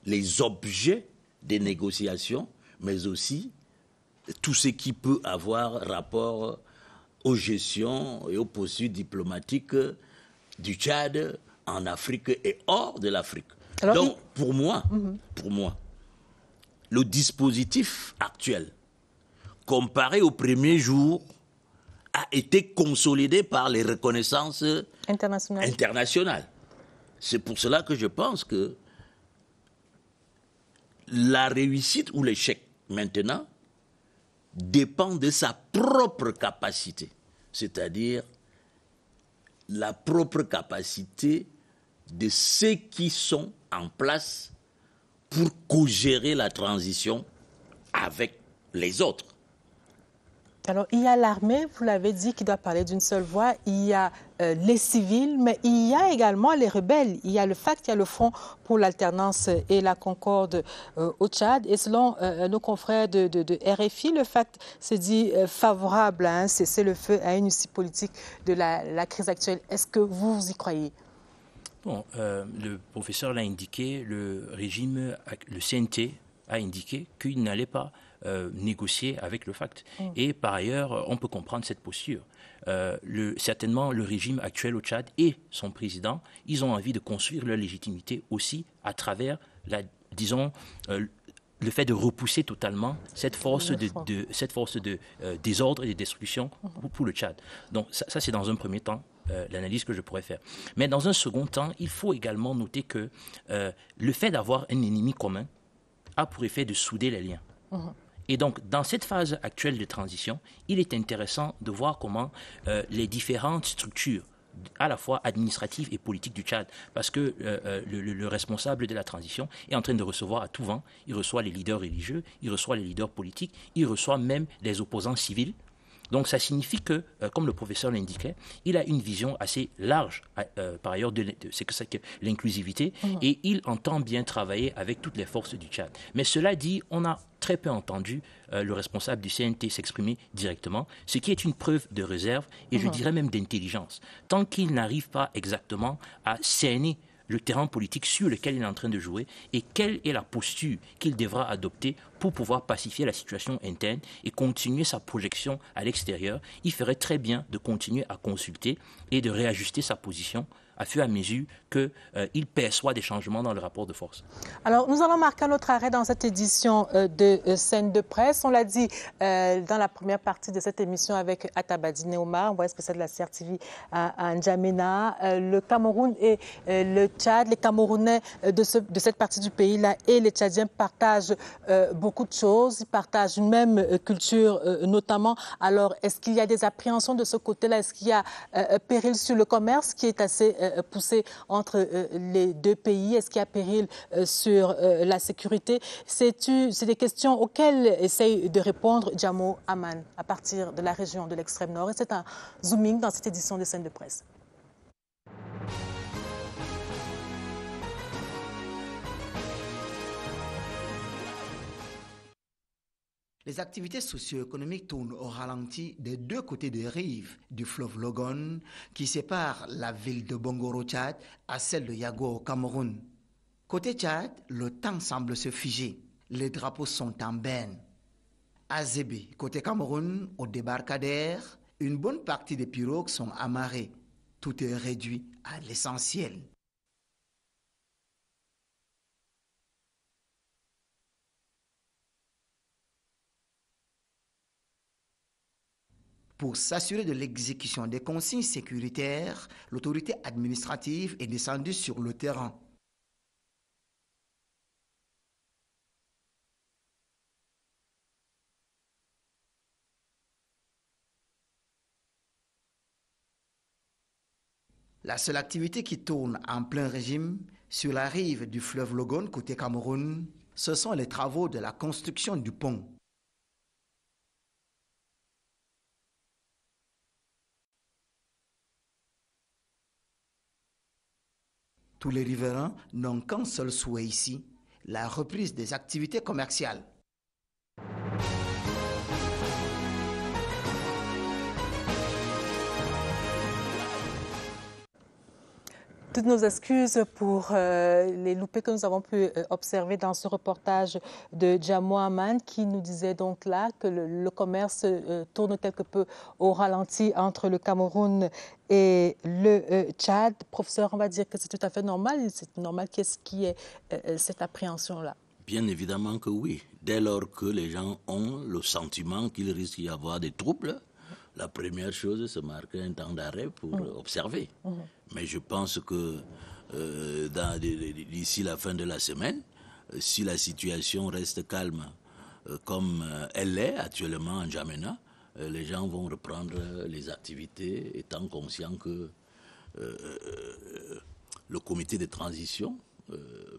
les objets des négociations, mais aussi tout ce qui peut avoir rapport aux gestions et aux poursuites diplomatiques du Tchad en Afrique et hors de l'Afrique. Donc, pour moi, le dispositif actuel, comparé au premier jour, a été consolidé par les reconnaissances internationales. C'est pour cela que je pense que la réussite ou l'échec maintenant dépend de sa propre capacité, c'est-à-dire la propre capacité de ceux qui sont en place pour co-gérer la transition avec les autres.
Alors, il y a l'armée, vous l'avez dit, qui doit parler d'une seule voix. Il y a les civils, mais il y a également les rebelles. Il y a le FACT, il y a le Front pour l'alternance et la concorde au Tchad. Et selon nos confrères de RFI, le FACT se dit favorable à un cessez-le-feu, à une issue politique de la crise actuelle. Est-ce que vous y croyez?
Bon, le professeur l'a indiqué, le régime, le CNT a indiqué qu'il n'allait pas négocier avec le FACT. Et par ailleurs, on peut comprendre cette posture. Certainement, le régime actuel au Tchad et son président, ils ont envie de construire leur légitimité aussi à travers, le fait de repousser totalement cette force de désordre et de destruction pour le Tchad. Donc ça c'est dans un premier temps l'analyse que je pourrais faire. Mais dans un second temps, il faut également noter que le fait d'avoir un ennemi commun a pour effet de souder les liens. Et donc, dans cette phase actuelle de transition, il est intéressant de voir comment les différentes structures, à la fois administratives et politiques du Tchad, parce que le responsable de la transition est en train de recevoir à tout vent, il reçoit les leaders religieux, il reçoit les leaders politiques, il reçoit même les opposants civils. Donc ça signifie que, comme le professeur l'indiquait, il a une vision assez large, par ailleurs, de ce que c'est que l'inclusivité, et il entend bien travailler avec toutes les forces du Tchad. Mais cela dit, on a très peu entendu le responsable du CNT s'exprimer directement, ce qui est une preuve de réserve, et je dirais même d'intelligence. Tant qu'il n'arrive pas exactement à cerner le terrain politique sur lequel il est en train de jouer et quelle est la posture qu'il devra adopter pour pouvoir pacifier la situation interne et continuer sa projection à l'extérieur, il ferait très bien de continuer à consulter et de réajuster sa position à fur et à mesure qu'il perçoit des changements dans le rapport de force.
Alors, nous allons marquer notre arrêt dans cette édition de Scène de presse. On l'a dit dans la première partie de cette émission avec Atabadi Neomar, envoyé spécial de la CRTV à N'Djamena. Le Cameroun et le Tchad, les Camerounais de cette partie du pays-là et les Tchadiens partagent beaucoup de choses. Ils partagent une même culture notamment. Alors, est-ce qu'il y a des appréhensions de ce côté-là? Est-ce qu'il y a péril sur le commerce qui est assez poussé entre les deux pays? Est-ce qu'il y a péril sur la sécurité? C'est des questions auxquelles essaye de répondre Djamo Aman à partir de la région de l'extrême nord. Et c'est un zooming dans cette édition de Scène de presse.
Les activités socio-économiques tournent au ralenti des deux côtés des rives du fleuve Logon qui sépare la ville de Bongoro, Tchad, à celle de Yago au Cameroun. Côté Tchad, le temps semble se figer. Les drapeaux sont en berne. À Zébé, côté Cameroun, au débarcadère, une bonne partie des pirogues sont amarrées. Tout est réduit à l'essentiel. Pour s'assurer de l'exécution des consignes sécuritaires, l'autorité administrative est descendue sur le terrain. La seule activité qui tourne en plein régime sur la rive du fleuve Logon côté Cameroun, ce sont les travaux de la construction du pont. Tous les riverains n'ont qu'un seul souhait ici, la reprise des activités commerciales.
Toutes nos excuses pour les loupés que nous avons pu observer dans ce reportage de Djamo Aman qui nous disait donc là que le commerce tourne quelque peu au ralenti entre le Cameroun et le Tchad. Professeur, on va dire que c'est tout à fait normal. C'est normal qu'est-ce qui est cette appréhension-là?
Bien évidemment que oui. Dès lors que les gens ont le sentiment qu'il risque d'y avoir des troubles, la première chose, c'est marquer un temps d'arrêt pour observer. Mais je pense que d'ici la fin de la semaine, si la situation reste calme comme elle l'est actuellement en N'Djamena, les gens vont reprendre les activités étant conscients que le comité de transition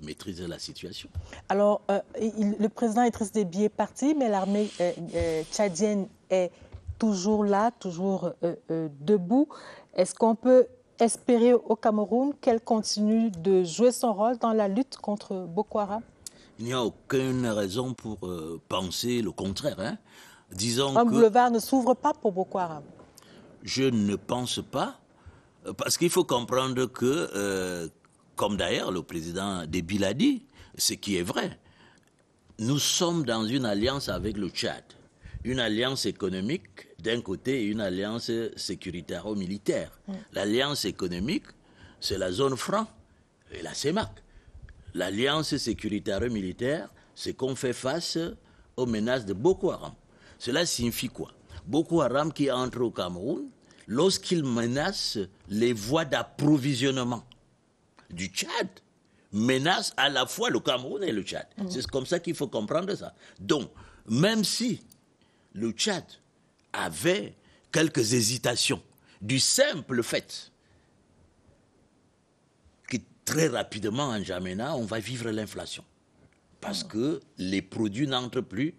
maîtrise la situation.
Alors, le président Idriss Déby est parti, mais l'armée tchadienne est toujours là, toujours debout. Est-ce qu'on peut espérer au Cameroun qu'elle continue de jouer son rôle dans la lutte contre Boko Haram?
Il n'y a aucune raison pour penser le contraire. Hein. Disons
Un
que
boulevard ne s'ouvre pas pour Boko Haram.
Je ne pense pas, parce qu'il faut comprendre que, comme d'ailleurs le président Déby l'a dit, ce qui est vrai, nous sommes dans une alliance avec le Tchad. Une alliance économique d'un côté et une alliance sécuritaire-militaire. L'alliance économique, c'est la zone franc et la CEMAC. L'alliance sécuritaire-militaire, c'est qu'on fait face aux menaces de Boko Haram. Cela signifie quoi? Boko Haram qui entre au Cameroun, lorsqu'il menace les voies d'approvisionnement du Tchad, menace à la fois le Cameroun et le Tchad. C'est comme ça qu'il faut comprendre ça. Donc, même si le Tchad avait quelques hésitations, du simple fait que très rapidement en N'Djamena, on va vivre l'inflation. Parce que les produits n'entrent plus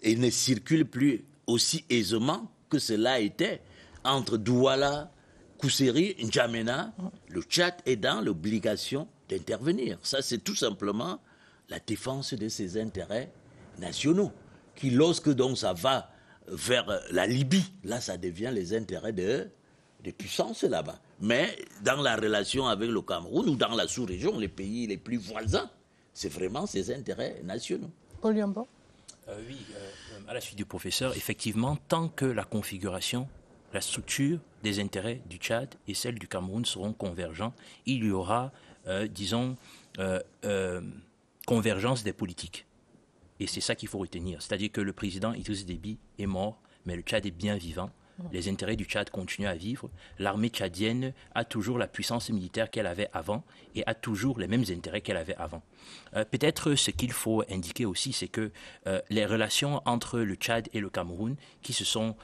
et ne circulent plus aussi aisément que cela était entre Douala, Kousséri, N'Djamena. Le Tchad est dans l'obligation d'intervenir. Ça, c'est tout simplement la défense de ses intérêts nationaux. Qui, lorsque donc ça va vers la Libye, là, ça devient les intérêts des puissances là-bas. Mais dans la relation avec le Cameroun ou dans la sous-région, les pays les plus voisins, c'est vraiment ses intérêts nationaux.
Paul Yambo.
Oui, à la suite du professeur, effectivement, tant que la configuration la structure des intérêts du Tchad et celle du Cameroun seront convergents. Il y aura, convergence des politiques. Et c'est ça qu'il faut retenir. C'est-à-dire que le président Idriss Déby est mort, mais le Tchad est bien vivant. Les intérêts du Tchad continuent à vivre. L'armée tchadienne a toujours la puissance militaire qu'elle avait avant et a toujours les mêmes intérêts qu'elle avait avant. Peut-être ce qu'il faut indiquer aussi, c'est que les relations entre le Tchad et le Cameroun qui se sont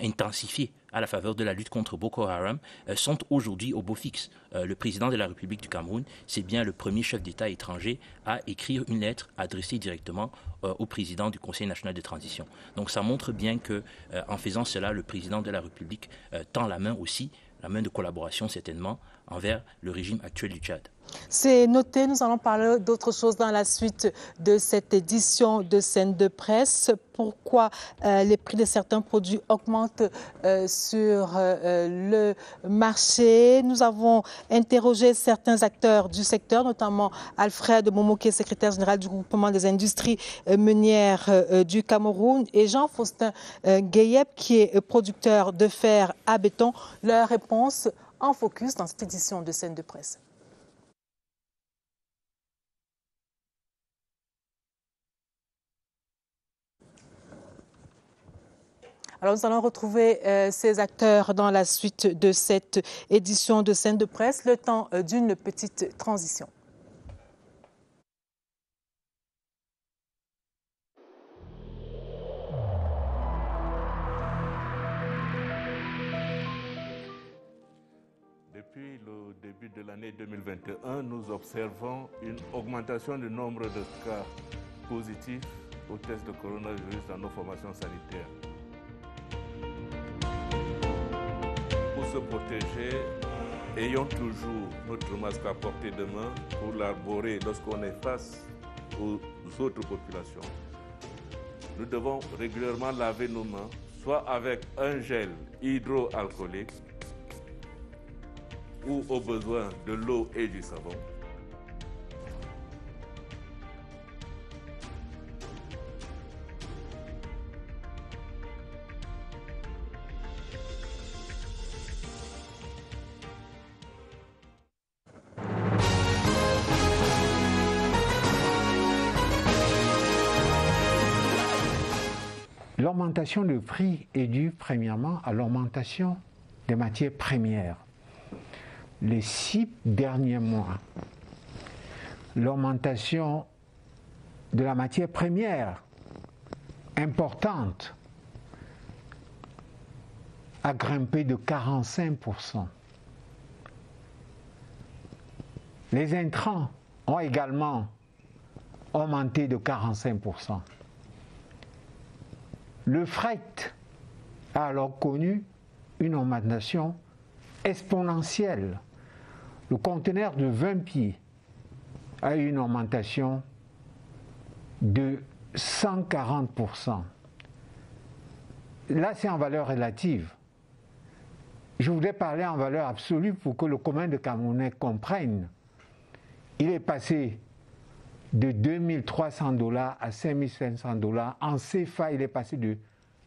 intensifiées à la faveur de la lutte contre Boko Haram sont aujourd'hui au beau fixe. Le président de la République du Cameroun, c'est bien le premier chef d'État étranger à écrire une lettre adressée directement au président du Conseil national de transition. Donc ça montre bien que, en faisant cela, le président de la République tend la main aussi, la main de collaboration certainement, envers le régime actuel du Tchad.
C'est noté, nous allons parler d'autre chose dans la suite de cette édition de Scène de presse. Pourquoi les prix de certains produits augmentent sur le marché. Nous avons interrogé certains acteurs du secteur, notamment Alfred Momo, qui est secrétaire général du groupement des industries meunières du Cameroun, et Jean-Faustin Gueyep, qui est producteur de fer à béton. Leur réponse en focus dans cette édition de Scène de presse. Alors nous allons retrouver ces acteurs dans la suite de cette édition de Scène de presse, le temps d'une petite transition.
Depuis le début de l'année 2021, nous observons une augmentation du nombre de cas positifs au test de coronavirus dans nos formations sanitaires. Pour se protéger, ayons toujours notre masque à portée de main pour l'arborer lorsqu'on est face aux autres populations. Nous devons régulièrement laver nos mains, soit avec un gel hydroalcoolique ou au besoin de l'eau et du savon.
L'augmentation de prix est due premièrement à l'augmentation des matières premières. Les 6 derniers mois, l'augmentation de la matière première importante a grimpé de 45%. Les intrants ont également augmenté de 45%. Le fret a alors connu une augmentation exponentielle. Le conteneur de 20 pieds a eu une augmentation de 140%. Là, c'est en valeur relative. Je voudrais parler en valeur absolue pour que le commun des Camerounais comprenne. Il est passé de 2300 $ à 5500 $. En CFA, il est passé de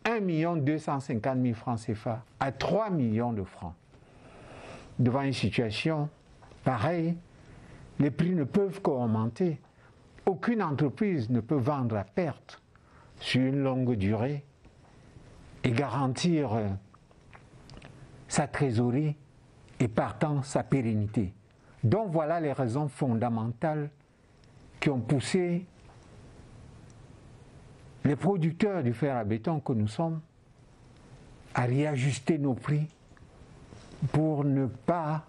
1 250 000 francs CFA à 3 millions de francs. Devant une situation pareille, les prix ne peuvent qu'augmenter. Aucune entreprise ne peut vendre à perte sur une longue durée et garantir sa trésorerie et partant sa pérennité. Donc voilà les raisons fondamentales qui ont poussé les producteurs du fer à béton que nous sommes à réajuster nos prix pour ne pas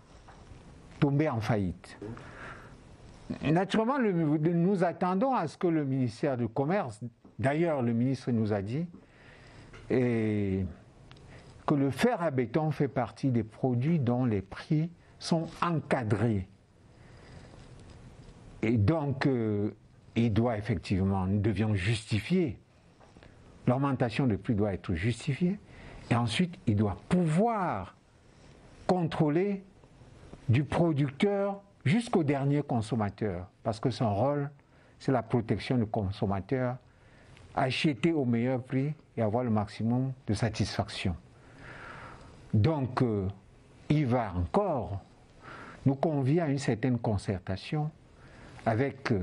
tomber en faillite. Naturellement, nous attendons à ce que le ministère du Commerce, d'ailleurs le ministre nous a dit, que le fer à béton fait partie des produits dont les prix sont encadrés. Et donc, il doit effectivement, nous devions justifier, l'augmentation de prix doit être justifiée, et ensuite, il doit pouvoir contrôler du producteur jusqu'au dernier consommateur, parce que son rôle, c'est la protection du consommateur, acheter au meilleur prix et avoir le maximum de satisfaction. Donc, il va encore nous convier à une certaine concertation avec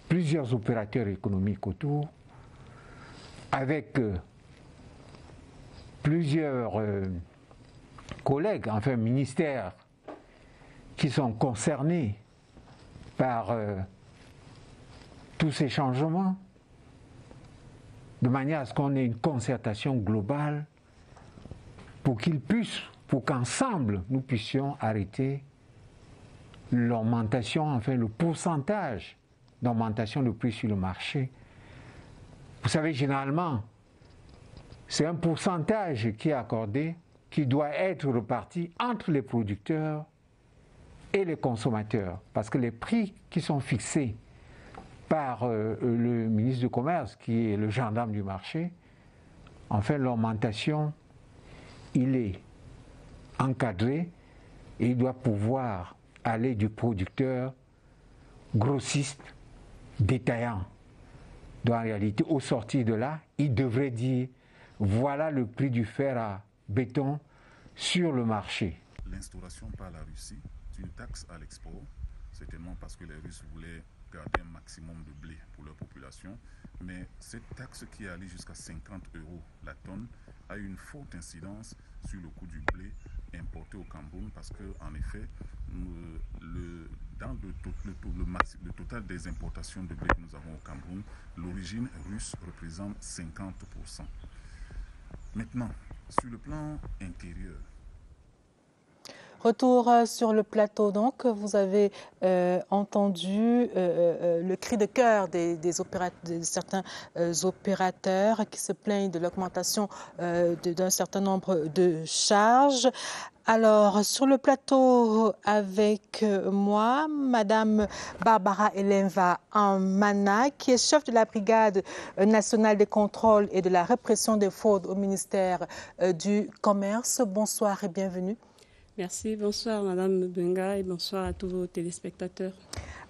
plusieurs opérateurs économiques autour, avec plusieurs collègues, enfin ministères, qui sont concernés par tous ces changements, de manière à ce qu'on ait une concertation globale pour qu'ensemble nous puissions arrêter l'augmentation, enfin le pourcentage d'augmentation de prix sur le marché. Vous savez, généralement, c'est un pourcentage qui est accordé, qui doit être reparti entre les producteurs et les consommateurs. Parce que les prix qui sont fixés par le ministre du Commerce, qui est le gendarme du marché, enfin l'augmentation, il est encadré et il doit pouvoir aller du producteur grossiste, détaillant. Donc en réalité, au sortir de là, il devrait dire voilà le prix du fer à béton sur le marché.
L'instauration par la Russie d'une taxe à l'export, certainement parce que les Russes voulaient garder un maximum de blé pour leur population, mais cette taxe qui est allée jusqu'à 50 € la tonne a eu une forte incidence sur le coût du blé importé au Cameroun parce que, en effet, dans le total des importations de blé que nous avons au Cameroun, l'origine russe représente 50%. Maintenant, sur le plan intérieur,
retour sur le plateau, donc, vous avez entendu le cri de cœur de certains opérateurs qui se plaignent de l'augmentation d'un certain nombre de charges. Alors, sur le plateau avec moi, Madame Barbara Elenva Mana, qui est chef de la brigade nationale des contrôles et de la répression des fraudes au ministère du Commerce. Bonsoir et bienvenue.
Merci, bonsoir Madame Benga et bonsoir à tous vos téléspectateurs.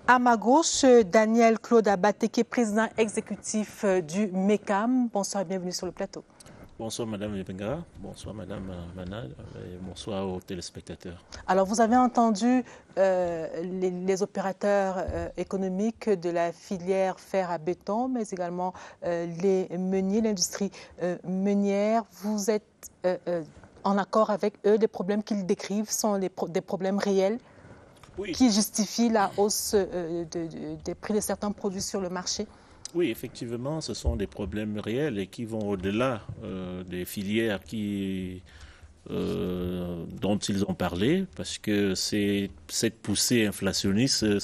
À ma gauche, Daniel Claude Abaté, qui est président exécutif du MECAM. Bonsoir et bienvenue sur le plateau.
Bonsoir Madame Benga, bonsoir Madame Mana et bonsoir aux téléspectateurs. Alors
vous avez entendu les opérateurs économiques de la filière fer à béton, mais également les meuniers, l'industrie meunière. Vous êtes en accord avec eux? Les problèmes qu'ils décrivent sont des problèmes réels, oui, qui justifient la hausse des prix de certains produits sur le marché?
Oui, effectivement, ce sont des problèmes réels et qui vont au-delà des filières dont ils ont parlé, parce que cette poussée inflationniste,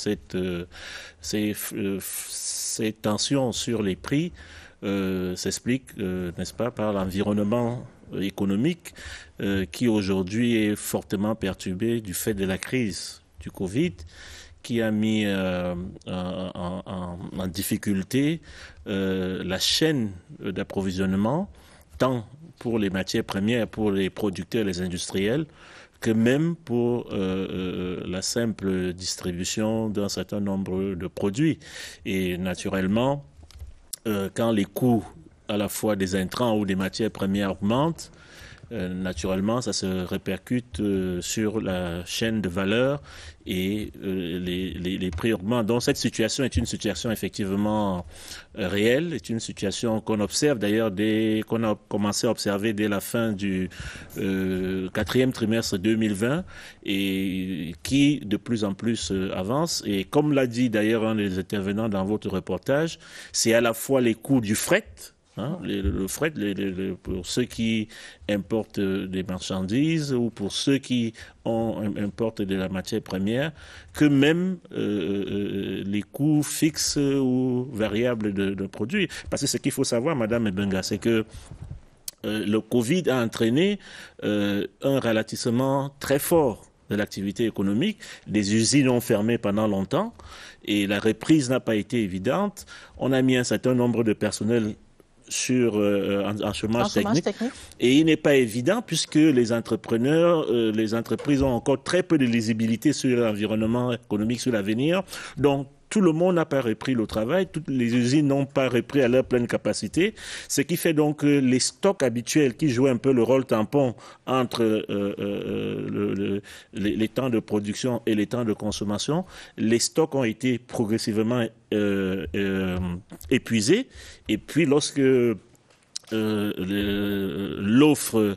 ces tensions sur les prix s'expliquent, n'est-ce pas, par l'environnement économique qui aujourd'hui est fortement perturbé du fait de la crise du Covid, qui a mis en difficulté la chaîne d'approvisionnement, tant pour les matières premières, pour les producteurs, les industriels, que même pour la simple distribution d'un certain nombre de produits. Et naturellement, quand les coûts à la fois des intrants ou des matières premières augmentent, naturellement, ça se répercute sur la chaîne de valeur et les prix augmentent. Donc cette situation est une situation effectivement réelle, est une situation qu'on observe d'ailleurs qu'on a commencé à observer dès la fin du 4e trimestre 2020 et qui de plus en plus avance. Et comme l'a dit d'ailleurs un des intervenants dans votre reportage, c'est à la fois les coûts du fret, le fret, pour ceux qui importent des marchandises ou pour ceux qui importent de la matière première, que même les coûts fixes ou variables de produits. Parce que ce qu'il faut savoir, Madame Benga, c'est que le Covid a entraîné un ralentissement très fort de l'activité économique. Les usines ont fermé pendant longtemps et la reprise n'a pas été évidente. On a mis un certain nombre de personnels en chômage technique. Et il n'est pas évident puisque les entrepreneurs, les entreprises ont encore très peu de lisibilité sur l'environnement économique, sur l'avenir. Donc, tout le monde n'a pas repris le travail, toutes les usines n'ont pas repris à leur pleine capacité, ce qui fait donc que les stocks habituels qui jouaient un peu le rôle tampon entre les temps de production et les temps de consommation, les stocks ont été progressivement épuisés. Et puis lorsque l'offre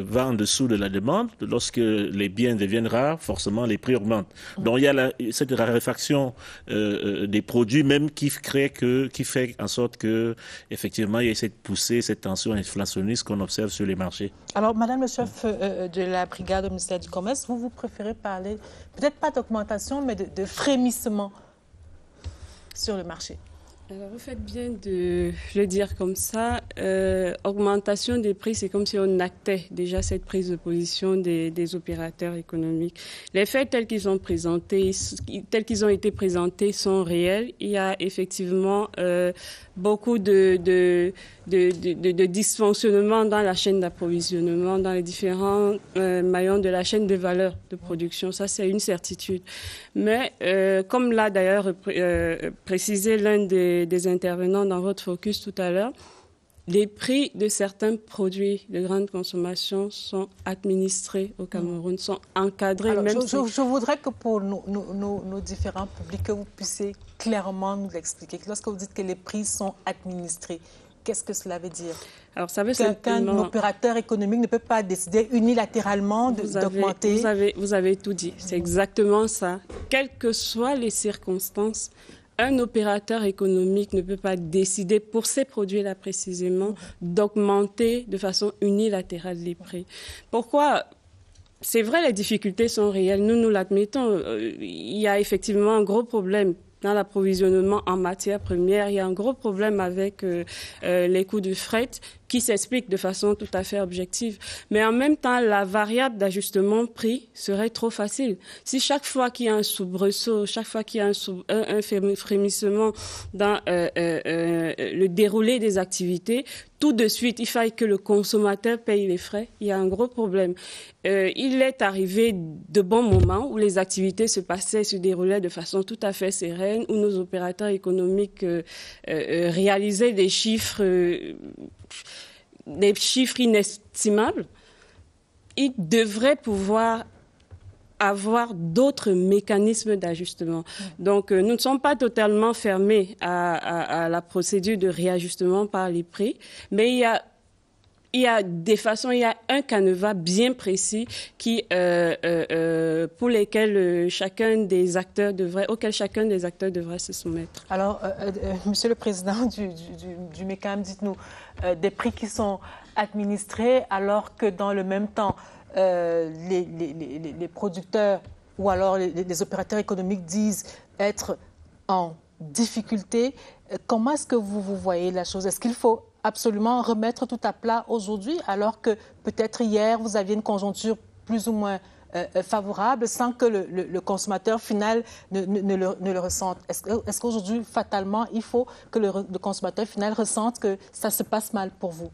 va en dessous de la demande, lorsque les biens deviennent rares, forcément les prix augmentent. Donc il y a cette raréfaction des produits même qui fait en sorte que effectivement il y a cette poussée, cette tension inflationniste qu'on observe sur les marchés.
Alors Madame le chef de la brigade au ministère du Commerce, vous préférez parler peut-être pas d'augmentation mais de frémissement sur le marché?
Alors, vous faites bien de le dire comme ça. Augmentation des prix, c'est comme si on actait déjà cette prise de position des opérateurs économiques. Les faits tels qu'ils ont été présentés sont réels. Il y a effectivement beaucoup de dysfonctionnements dans la chaîne d'approvisionnement, dans les différents maillons de la chaîne de valeur de production. Ça, c'est une certitude. Mais comme l'a d'ailleurs précisé l'un des intervenants dans votre focus tout à l'heure, les prix de certains produits de grande consommation sont administrés au Cameroun, sont encadrés.
Alors, je voudrais que pour nos différents publics, que vous puissiez clairement nous l'expliquer. Lorsque vous dites que les prix sont administrés, qu'est-ce que cela veut dire?
Alors, ça veut
qu'un opérateur économique ne peut pas décider unilatéralement d'augmenter.
Vous avez tout dit. C'est exactement ça. Quelles que soient les circonstances, un opérateur économique ne peut pas décider pour ces produits-là précisément d'augmenter de façon unilatérale les prix. Pourquoi? C'est vrai, les difficultés sont réelles. Nous l'admettons. Il y a effectivement un gros problème dans l'approvisionnement en matières premières. Il y a un gros problème avec les coûts de fret qui s'explique de façon tout à fait objective. Mais en même temps, la variable d'ajustement prix serait trop facile. Si chaque fois qu'il y a un soubresaut, chaque fois qu'il y a un frémissement dans le déroulé des activités, tout de suite, il faille que le consommateur paye les frais. Il y a un gros problème. Il est arrivé de bons moments où les activités se déroulaient de façon tout à fait sereine, où nos opérateurs économiques réalisaient des chiffres inestimables. Ils devraient pouvoir avoir d'autres mécanismes d'ajustement. Donc, nous ne sommes pas totalement fermés à la procédure de réajustement par les prix, mais il y a des façons, il y a un canevas bien précis pour lesquels chacun des acteurs devrait se soumettre.
Alors, Monsieur le Président du MECAM, dites-nous, des prix qui sont administrés alors que dans le même temps, les producteurs ou alors les opérateurs économiques disent être en difficulté. Comment est-ce que vous voyez la chose? Est-ce qu'il faut absolument remettre tout à plat aujourd'hui alors que peut-être hier vous aviez une conjoncture plus ou moins favorable sans que le consommateur final ne le ressente? Est-ce qu'aujourd'hui, fatalement, il faut que le consommateur final ressente que ça se passe mal pour vous?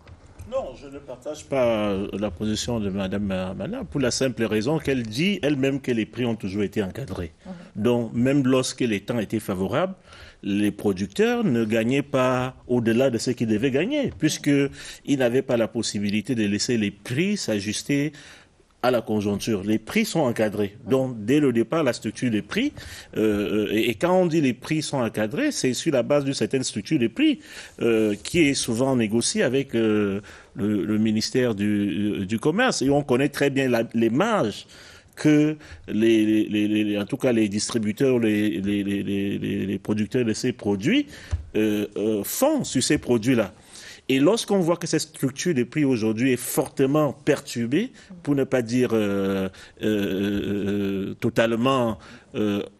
Non, je ne partage pas la position de Mme Mana pour la simple raison qu'elle dit elle-même que les prix ont toujours été encadrés. Donc, même lorsque les temps étaient favorables, les producteurs ne gagnaient pas au-delà de ce qu'ils devaient gagner, puisqu'ils n'avaient pas la possibilité de laisser les prix s'ajuster à la conjoncture. Les prix sont encadrés. Donc, dès le départ, la structure des prix, et quand on dit les prix sont encadrés, c'est sur la base d'une certaine structure des prix qui est souvent négociée avec le ministère du Commerce. Et on connaît très bien les marges que en tout cas les distributeurs, les producteurs de ces produits font sur ces produits-là. Et lorsqu'on voit que cette structure des prix aujourd'hui est fortement perturbée, pour ne pas dire totalement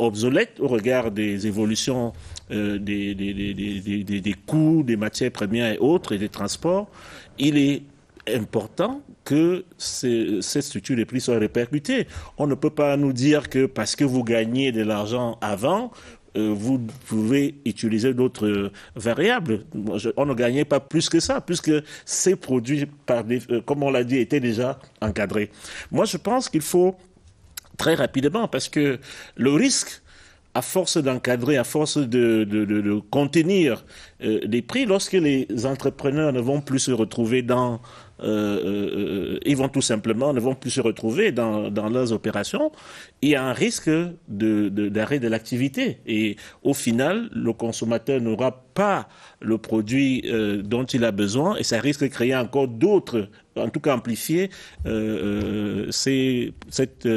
obsolète au regard des évolutions des coûts, des matières premières et autres, et des transports, il est important que cette structure des prix soit répercutée. On ne peut pas nous dire que parce que vous gagnez de l'argent avant, vous pouvez utiliser d'autres variables. On ne gagnait pas plus que ça, puisque ces produits, comme on l'a dit, étaient déjà encadrés. Moi, je pense qu'il faut très rapidement, parce que le risque, à force d'encadrer, à force de contenir les prix, lorsque les entrepreneurs ne vont plus se retrouver dans... ils vont tout simplement ne vont plus se retrouver dans leurs opérations, il y a un risque d'arrêt de l'activité. Et au final, le consommateur n'aura pas le produit dont il a besoin et ça risque de créer encore d'autres, en tout cas amplifier cette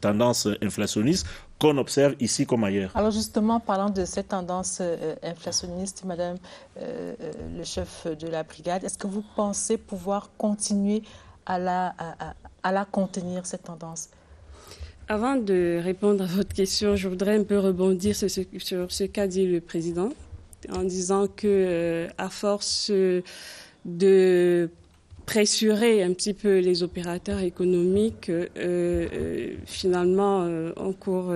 tendance inflationniste qu'on observe ici comme ailleurs.
Alors justement, parlant de cette tendance inflationniste, Madame le chef de la brigade, est-ce que vous pensez pouvoir continuer à la contenir, cette tendance?
Avant de répondre à votre question, je voudrais un peu rebondir sur ce qu'a dit le président, en disant que à force de pressurer un petit peu les opérateurs économiques, finalement, on court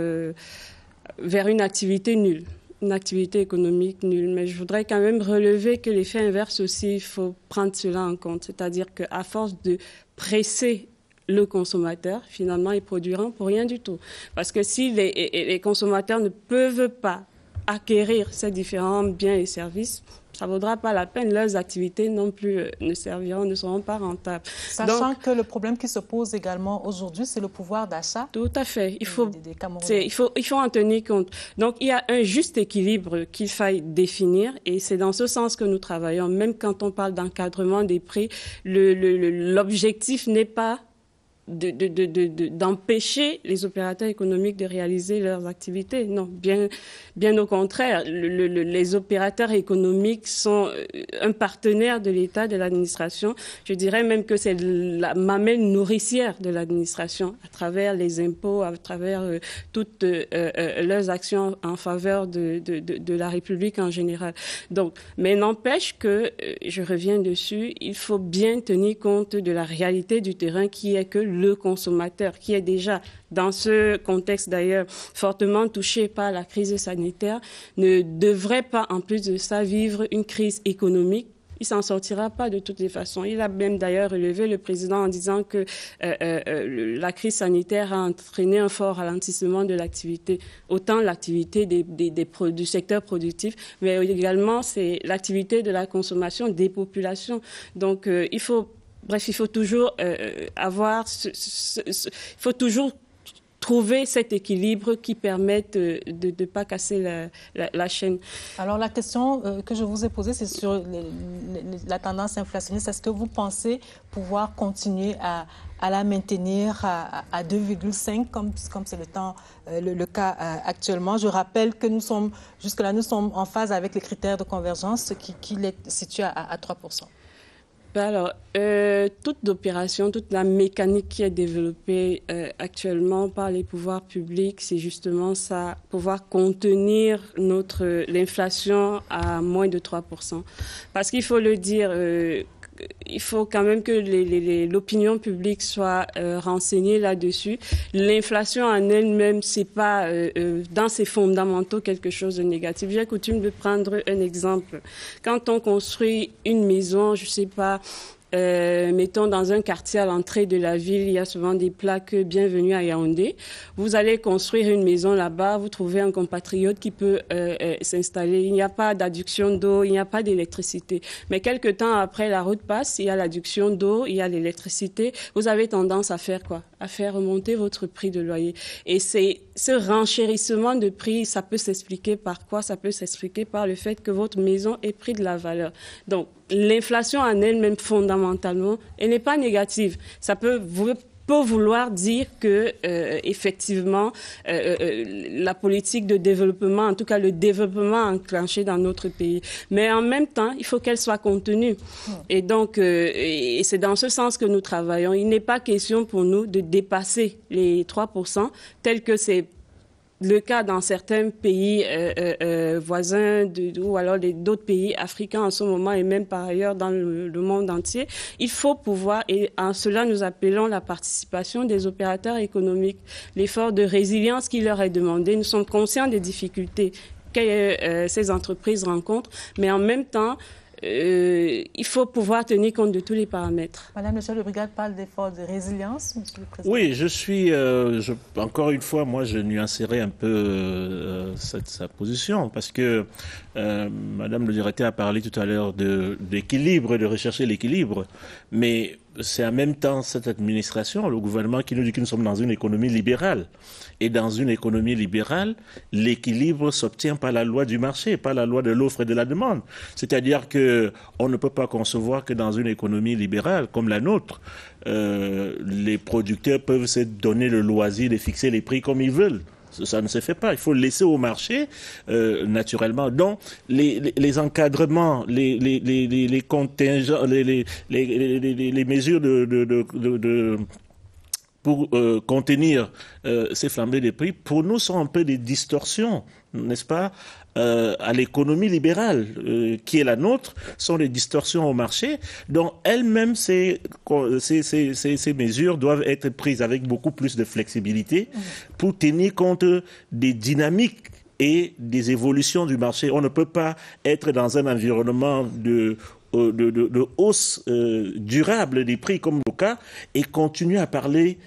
vers une activité nulle, une activité économique nulle. Mais je voudrais quand même relever que l'effet inverse aussi, il faut prendre cela en compte. C'est-à-dire qu'à force de presser le consommateur, finalement, ils produiront pour rien du tout. Parce que si les consommateurs ne peuvent pas acquérir ces différents biens et services, ça ne vaudra pas la peine. Leurs activités non plus ne seront pas rentables.
Sachant que le problème qui se pose également aujourd'hui, c'est le pouvoir d'achat.
Tout à fait. Il faut en tenir compte. Donc, il y a un juste équilibre qu'il faille définir et c'est dans ce sens que nous travaillons. Même quand on parle d'encadrement des prix, l'objectif n'est pas d'empêcher les opérateurs économiques de réaliser leurs activités. Non, bien au contraire. Les opérateurs économiques sont un partenaire de l'État, de l'administration. Je dirais même que c'est la mamelle nourricière de l'administration à travers les impôts, à travers toutes leurs actions en faveur de la République en général. Donc, mais n'empêche que, je reviens dessus, il faut bien tenir compte de la réalité du terrain qui est que le consommateur, qui est déjà dans ce contexte d'ailleurs fortement touché par la crise sanitaire, ne devrait pas en plus de ça vivre une crise économique. Il s'en sortira pas de toutes les façons. Il a même d'ailleurs relevé le président en disant que la crise sanitaire a entraîné un fort ralentissement de l'activité, autant l'activité du secteur productif, mais également c'est l'activité de la consommation des populations. Donc il faut toujours il faut toujours trouver cet équilibre qui permette de ne pas casser la chaîne. Alors
la question que je vous ai posée, c'est sur la tendance inflationniste. Est-ce que vous pensez pouvoir continuer à la maintenir à 2,5 comme c'est le cas actuellement? Je rappelle que jusque-là, nous sommes en phase avec les critères de convergence qui les situent à 3%.
Alors, toute opération, toute la mécanique qui est développée actuellement par les pouvoirs publics, c'est justement ça, pouvoir contenir l'inflation à moins de 3%. Parce qu'il faut le dire, il faut quand même que l'opinion publique soit renseignée là-dessus. L'inflation en elle-même, c'est pas dans ses fondamentaux quelque chose de négatif. J'ai coutume de prendre un exemple. Quand on construit une maison, je sais pas, mettons dans un quartier à l'entrée de la ville, il y a souvent des plaques « Bienvenue à Yaoundé ». Vous allez construire une maison là-bas, vous trouvez un compatriote qui peut s'installer. Il n'y a pas d'adduction d'eau, il n'y a pas d'électricité. Mais quelque temps après, la route passe, il y a l'adduction d'eau, il y a l'électricité. Vous avez tendance à faire quoi? À faire remonter votre prix de loyer. Et ce renchérissement de prix, ça peut s'expliquer par quoi? Ça peut s'expliquer par le fait que votre maison ait pris de la valeur. Donc, l'inflation en elle-même, fondamentalement, elle n'est pas négative. Ça peut vouloir dire que, effectivement, la politique de développement, en tout cas le développement enclenché dans notre pays. Mais en même temps, il faut qu'elle soit contenue. Et donc, et c'est dans ce sens que nous travaillons. Il n'est pas question pour nous de dépasser les 3%, tel que c'est le cas dans certains pays voisins ou alors d'autres pays africains en ce moment et même par ailleurs dans le monde entier. Il faut pouvoir, et en cela nous appelons la participation des opérateurs économiques, l'effort de résilience qui leur est demandé. Nous sommes conscients des difficultés que ces entreprises rencontrent, mais en même temps, il faut pouvoir tenir compte de tous les paramètres.
Madame le chef de brigade parle d'efforts de résilience, Monsieur le Président.
Oui, encore une fois, moi, je nuancerai un peu sa position, parce que Madame le directeur a parlé tout à l'heure d'équilibre, de rechercher l'équilibre, mais c'est en même temps cette administration, le gouvernement, qui nous dit que nous sommes dans une économie libérale. Et dans une économie libérale, l'équilibre s'obtient par la loi du marché, pas la loi de l'offre et de la demande. C'est-à-dire qu'on ne peut pas concevoir que dans une économie libérale comme la nôtre, les producteurs peuvent se donner le loisir de fixer les prix comme ils veulent. Ça ne se fait pas. Il faut le laisser au marché, naturellement. Donc, les encadrements, les contingents, les mesures pour contenir ces flambées des prix, pour nous, sont un peu des distorsions, n'est-ce pas, à l'économie libérale qui est la nôtre, sont des distorsions au marché. Donc, elles-mêmes, ces mesures doivent être prises avec beaucoup plus de flexibilité pour tenir compte des dynamiques et des évolutions du marché. On ne peut pas être dans un environnement de hausse durable des prix comme le cas et continuer à parler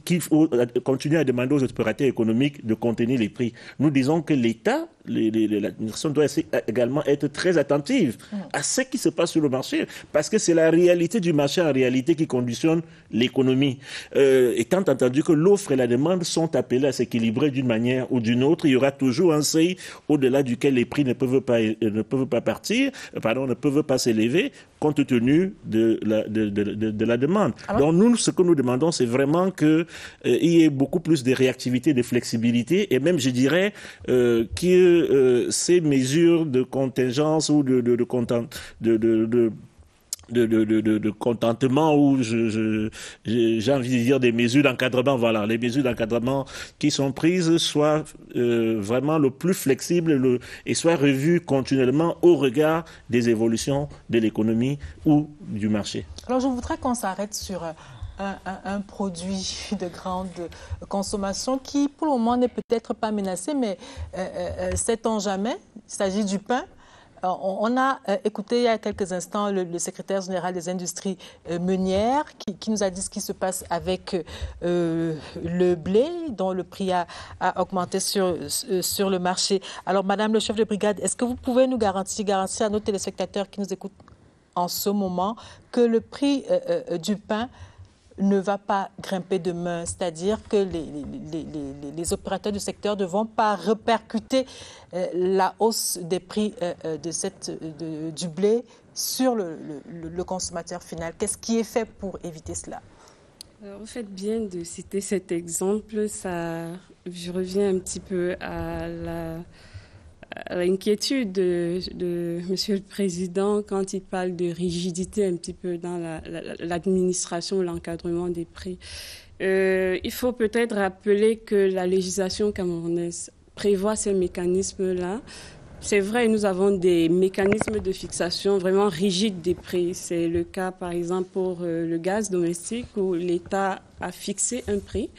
qu'il faut continuer à demander aux opérateurs économiques de contenir les prix. Nous disons que l'État, l'administration doit également être très attentive à ce qui se passe sur le marché, parce que c'est la réalité du marché en réalité qui conditionne l'économie. Étant entendu que l'offre et la demande sont appelées à s'équilibrer d'une manière ou d'une autre, il y aura toujours un seuil au-delà duquel les prix ne peuvent pas s'élever compte tenu de la demande. Donc nous, ce que nous demandons, c'est vraiment qu'il y ait beaucoup plus de réactivité, de flexibilité, et même, je dirais, que ces mesures de contingence ou de contentement, ou j'ai envie de dire des mesures d'encadrement, voilà, les mesures d'encadrement qui sont prises soient vraiment le plus flexibles et soient revues continuellement au regard des évolutions de l'économie ou du marché.
Alors je voudrais qu'on s'arrête sur un produit de grande consommation qui pour le moment n'est peut-être pas menacé, mais sait-on jamais, il s'agit du pain. On a écouté il y a quelques instants le secrétaire général des industries meunières qui nous a dit ce qui se passe avec le blé, dont le prix a augmenté sur le marché. Alors, Madame le chef de brigade, est-ce que vous pouvez nous garantir à nos téléspectateurs qui nous écoutent en ce moment que le prix du pain ne va pas grimper demain, c'est-à-dire que les opérateurs du secteur ne vont pas répercuter la hausse des prix du blé sur le consommateur final. Qu'est-ce qui est fait pour éviter cela?
Alors, vous faites bien de citer cet exemple. Je reviens un petit peu à l'inquiétude de Monsieur le Président quand il parle de rigidité un petit peu dans l'administration, l'encadrement des prix. Il faut peut-être rappeler que la législation camerounaise prévoit ces mécanismes-là. C'est vrai, nous avons des mécanismes de fixation vraiment rigides des prix. C'est le cas, par exemple, pour le gaz domestique où l'État a fixé un prix.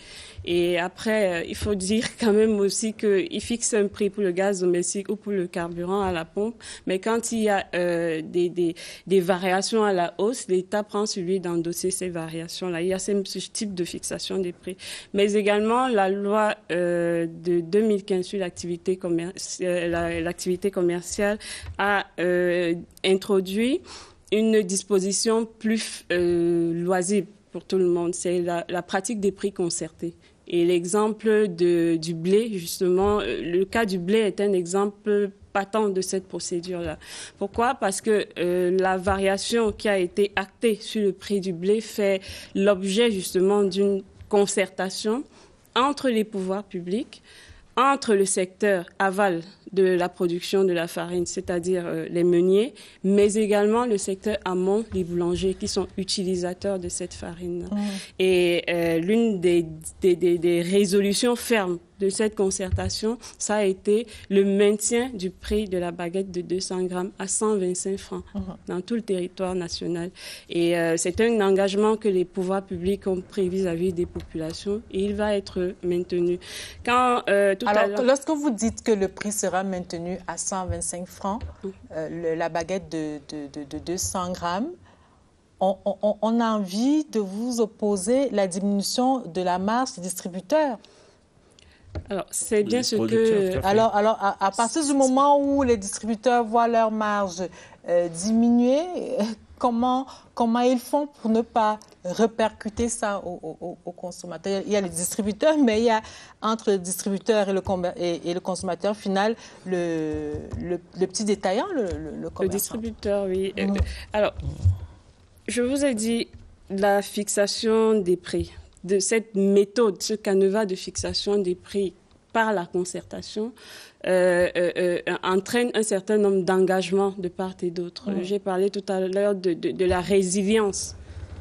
Et après, il faut dire quand même aussi qu'il fixe un prix pour le gaz domestique ou pour le carburant à la pompe. Mais quand il y a des variations à la hausse, l'État prend celui d'endosser ces variations-là. Il y a ce type de fixation des prix. Mais également, la loi de 2015 sur l'activité commerciale a introduit une disposition plus loisible pour tout le monde. C'est la pratique des prix concertés. Et l'exemple du blé, justement, le cas du blé est un exemple patent de cette procédure-là. Pourquoi? Parce que la variation qui a été actée sur le prix du blé fait l'objet, justement, d'une concertation entre les pouvoirs publics, entre le secteur aval de la production de la farine, c'est-à-dire les meuniers, mais également le secteur amont, les boulangers qui sont utilisateurs de cette farine. Et l'une des résolutions fermes de cette concertation, ça a été le maintien du prix de la baguette de 200 grammes à 125 francs dans tout le territoire national. Et c'est un engagement que les pouvoirs publics ont pris vis-à-vis des populations et il va être maintenu.
Lorsque vous dites que le prix sera maintenu à 125 francs, la baguette de 200 grammes, on a envie de vous opposer la diminution de la marge des distributeurs.
Alors, c'est bien ce que...
Alors, à partir du moment où les distributeurs voient leur marge diminuer, comment ils font pour ne pas répercuter ça aux consommateurs? Il y a les distributeurs, mais il y a entre le distributeur et le consommateur final le petit détaillant, le commerçant.
Le distributeur, oui. Alors, je vous ai dit la fixation des prix. De cette méthode, ce canevas de fixation des prix par la concertation entraîne un certain nombre d'engagements de part et d'autre. J'ai parlé tout à l'heure de la résilience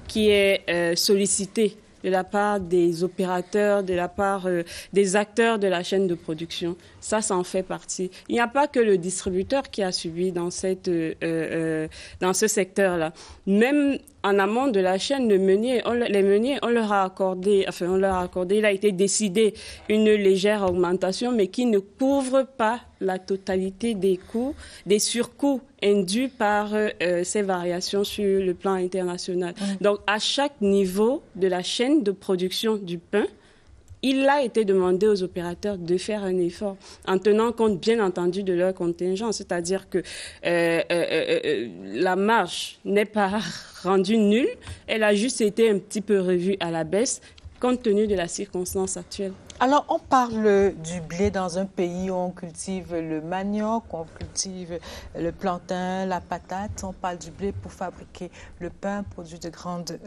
qui est sollicitée de la part des opérateurs, de la part des acteurs de la chaîne de production. Ça en fait partie. Il n'y a pas que le distributeur qui a subi dans ce secteur-là. Même en amont de la chaîne, les meuniers, on leur a accordé, il a été décidé une légère augmentation, mais qui ne couvre pas la totalité des coûts, des surcoûts induits par ces variations sur le plan international. Donc, à chaque niveau de la chaîne de production du pain, il a été demandé aux opérateurs de faire un effort en tenant compte, bien entendu, de leur contingent. C'est-à-dire que la marge n'est pas rendue nulle, elle a juste été un petit peu revue à la baisse compte tenu de la circonstance actuelle.
Alors, on parle du blé dans un pays où on cultive le manioc, on cultive le plantain, la patate. On parle du blé pour fabriquer le pain, produit de grande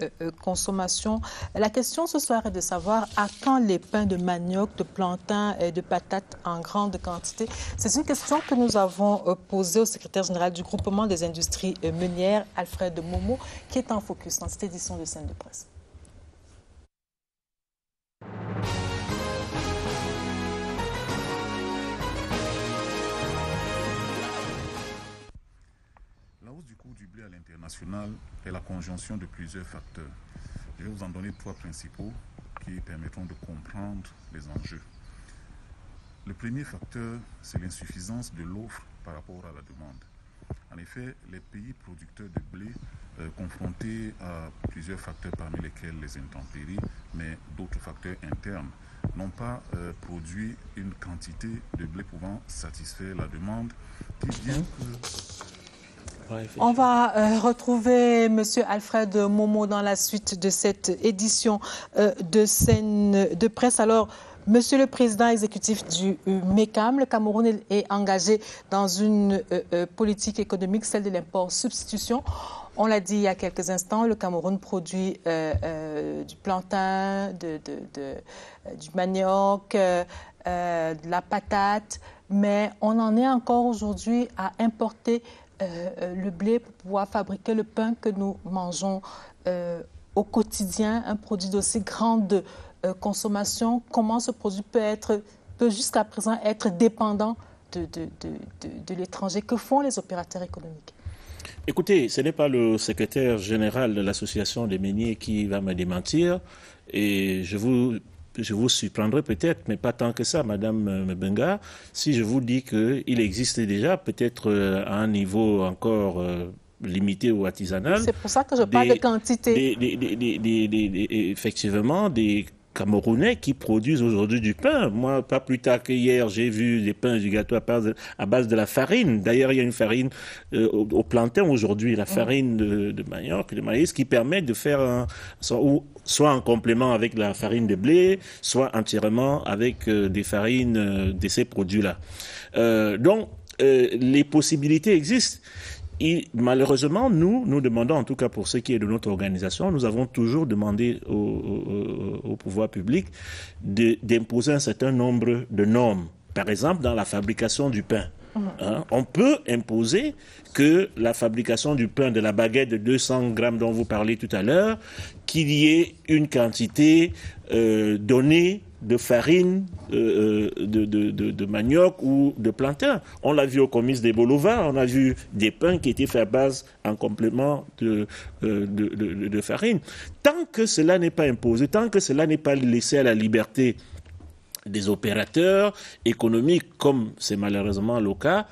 consommation. La question ce soir est de savoir à quand les pains de manioc, de plantain et de patates en grande quantité. C'est une question que nous avons posée au secrétaire général du groupement des industries meunières, Alfred Momo, qui est en focus dans cette édition de Scène de Presse.
À l'international est la conjonction de plusieurs facteurs. Je vais vous en donner trois principaux qui permettront de comprendre les enjeux. Le premier facteur, c'est l'insuffisance de l'offre par rapport à la demande. En effet, les pays producteurs de blé, confrontés à plusieurs facteurs parmi lesquels les intempéries, mais d'autres facteurs internes, n'ont pas produit une quantité de blé pouvant satisfaire la demande qui vient
On va retrouver M. Alfred Momo dans la suite de cette édition de Scène de Presse. Alors, Monsieur le Président exécutif du MECAM, le Cameroun est engagé dans une politique économique, celle de l'import-substitution. On l'a dit il y a quelques instants, le Cameroun produit du plantain, du manioc, de la patate, mais on en est encore aujourd'hui à importer le blé pour pouvoir fabriquer le pain que nous mangeons au quotidien, un produit d'aussi grande consommation. Comment ce produit peut jusqu'à présent être dépendant de l'étranger? Que font les opérateurs économiques?
Écoutez, ce n'est pas le secrétaire général de l'association des meuniers qui va me démentir, et je vous surprendrai peut-être, mais pas tant que ça, Madame Mbenga, si je vous dis qu'il existe déjà, peut-être à un niveau encore limité ou artisanal.
C'est pour ça que je parle de quantité.
Effectivement, des Camerounais qui produisent aujourd'hui du pain. Moi, pas plus tard qu'hier, j'ai vu des pains du gâteau à base de la farine. D'ailleurs, il y a une farine au plantain aujourd'hui, la farine de manioc, de maïs, qui permet de faire soit en complément avec la farine de blé, soit entièrement avec des farines de ces produits-là. Donc, les possibilités existent. Et malheureusement, nous demandons, en tout cas pour ce qui est de notre organisation, nous avons toujours demandé au pouvoir public d'imposer un certain nombre de normes. Par exemple, dans la fabrication du pain. On peut imposer que la fabrication du pain, de la baguette de 200 grammes dont vous parlez tout à l'heure, qu'il y ait une quantité donnée de farine de manioc ou de plantain. On l'a vu au comice des Bolova, on a vu des pains qui étaient faits à base en complément de farine. Tant que cela n'est pas imposé, tant que cela n'est pas laissé à la liberté des opérateurs économiques, comme c'est malheureusement le cas,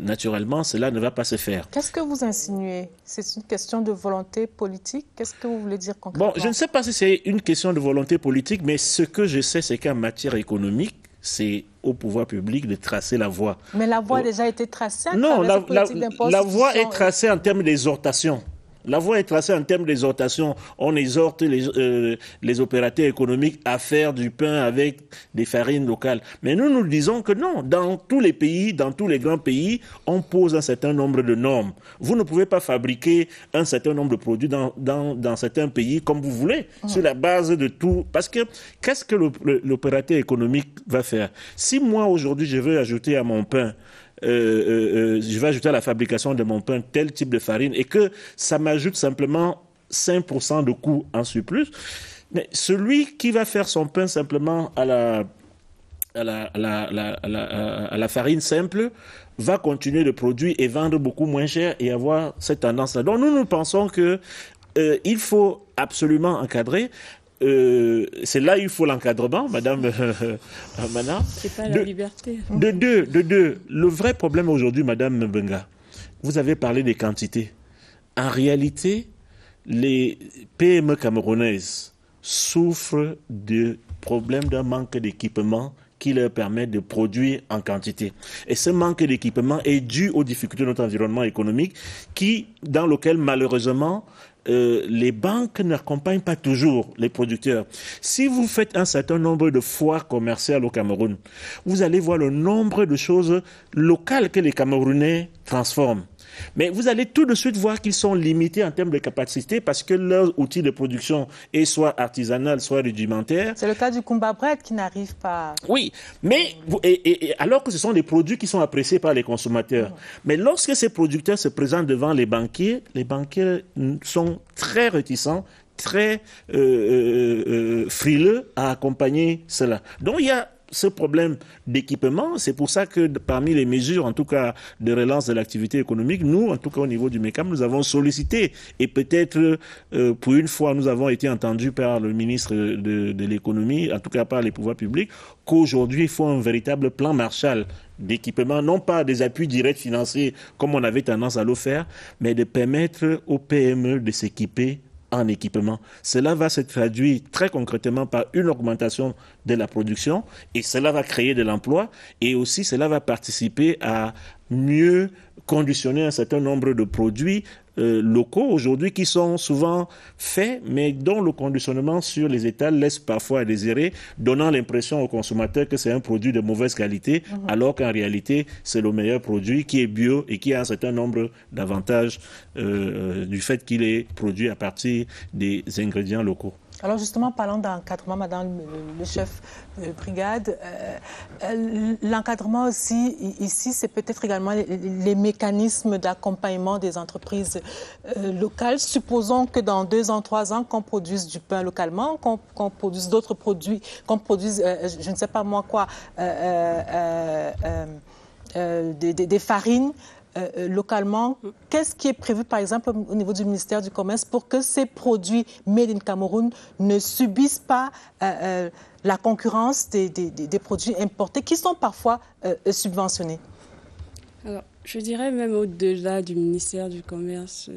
naturellement, cela ne va pas se faire.
Qu'est-ce que vous insinuez? C'est une question de volonté politique? Qu'est-ce que vous voulez dire concrètement?
Bon, je ne sais pas si c'est une question de volonté politique, mais ce que je sais, c'est qu'en matière économique, c'est au pouvoir public de tracer la voie.
Mais la voie a déjà été tracée?
Non, la voie est tracée en termes d'exhortation. La voie est tracée en termes d'exhortation. On exhorte les opérateurs économiques à faire du pain avec des farines locales. Mais nous disons que non. Dans tous les pays, dans tous les grands pays, on pose un certain nombre de normes. Vous ne pouvez pas fabriquer un certain nombre de produits dans certains pays comme vous voulez, sur la base de tout. Parce que qu'est-ce que l'opérateur économique va faire? Si moi, aujourd'hui, je veux ajouter à mon pain je vais ajouter à la fabrication de mon pain tel type de farine et que ça m'ajoute simplement 5% de coût en surplus, mais celui qui va faire son pain simplement à la farine simple va continuer de produire et vendre beaucoup moins cher et avoir cette tendance-là. Donc nous pensons que il faut absolument encadrer. C'est là où il faut l'encadrement, Madame Mana.
C'est pas la liberté.
De deux. Le vrai problème aujourd'hui, Madame Benga, vous avez parlé des quantités. En réalité, les PME camerounaises souffrent de problèmes d'un manque d'équipement qui leur permet de produire en quantité. Et ce manque d'équipement est dû aux difficultés de notre environnement économique dans lequel, malheureusement, les banques n'accompagnent pas toujours les producteurs. Si vous faites un certain nombre de foires commerciales au Cameroun, vous allez voir le nombre de choses locales que les Camerounais transforment. Mais vous allez tout de suite voir qu'ils sont limités en termes de capacité parce que leur outil de production est soit artisanal, soit rudimentaire.
C'est le cas du Kumba Bread qui n'arrive pas...
Oui, mais alors que ce sont des produits qui sont appréciés par les consommateurs. Mais lorsque ces producteurs se présentent devant les banquiers sont très réticents, très frileux à accompagner cela. Donc il y a ce problème d'équipement. C'est pour ça que parmi les mesures, en tout cas, de relance de l'activité économique, nous, en tout cas au niveau du MECAM, nous avons sollicité et peut-être pour une fois, nous avons été entendus par le ministre de l'économie, en tout cas par les pouvoirs publics, qu'aujourd'hui, il faut un véritable plan Marshall d'équipement, non pas des appuis directs financiers comme on avait tendance à le faire, mais de permettre aux PME de s'équiper en équipement. Cela va se traduire très concrètement par une augmentation de la production et cela va créer de l'emploi et aussi cela va participer à mieux conditionner un certain nombre de produits locaux aujourd'hui qui sont souvent faits mais dont le conditionnement sur les étals laisse parfois à désirer, donnant l'impression aux consommateurs que c'est un produit de mauvaise qualité alors qu'en réalité c'est le meilleur produit qui est bio et qui a un certain nombre d'avantages du fait qu'il est produit à partir des ingrédients locaux.
Alors justement, parlant d'encadrement, Madame le chef de brigade, l'encadrement aussi, ici, c'est peut-être également les mécanismes d'accompagnement des entreprises locales. Supposons que dans 2 ans, 3 ans, qu'on produise du pain localement, qu'on produise d'autres produits, qu'on produise, je ne sais pas moi quoi, des farines, localement. Qu'est-ce qui est prévu, par exemple, au niveau du ministère du Commerce pour que ces produits made in Cameroun ne subissent pas la concurrence des produits importés qui sont parfois subventionnés?
Alors, je dirais même au-delà du ministère du Commerce,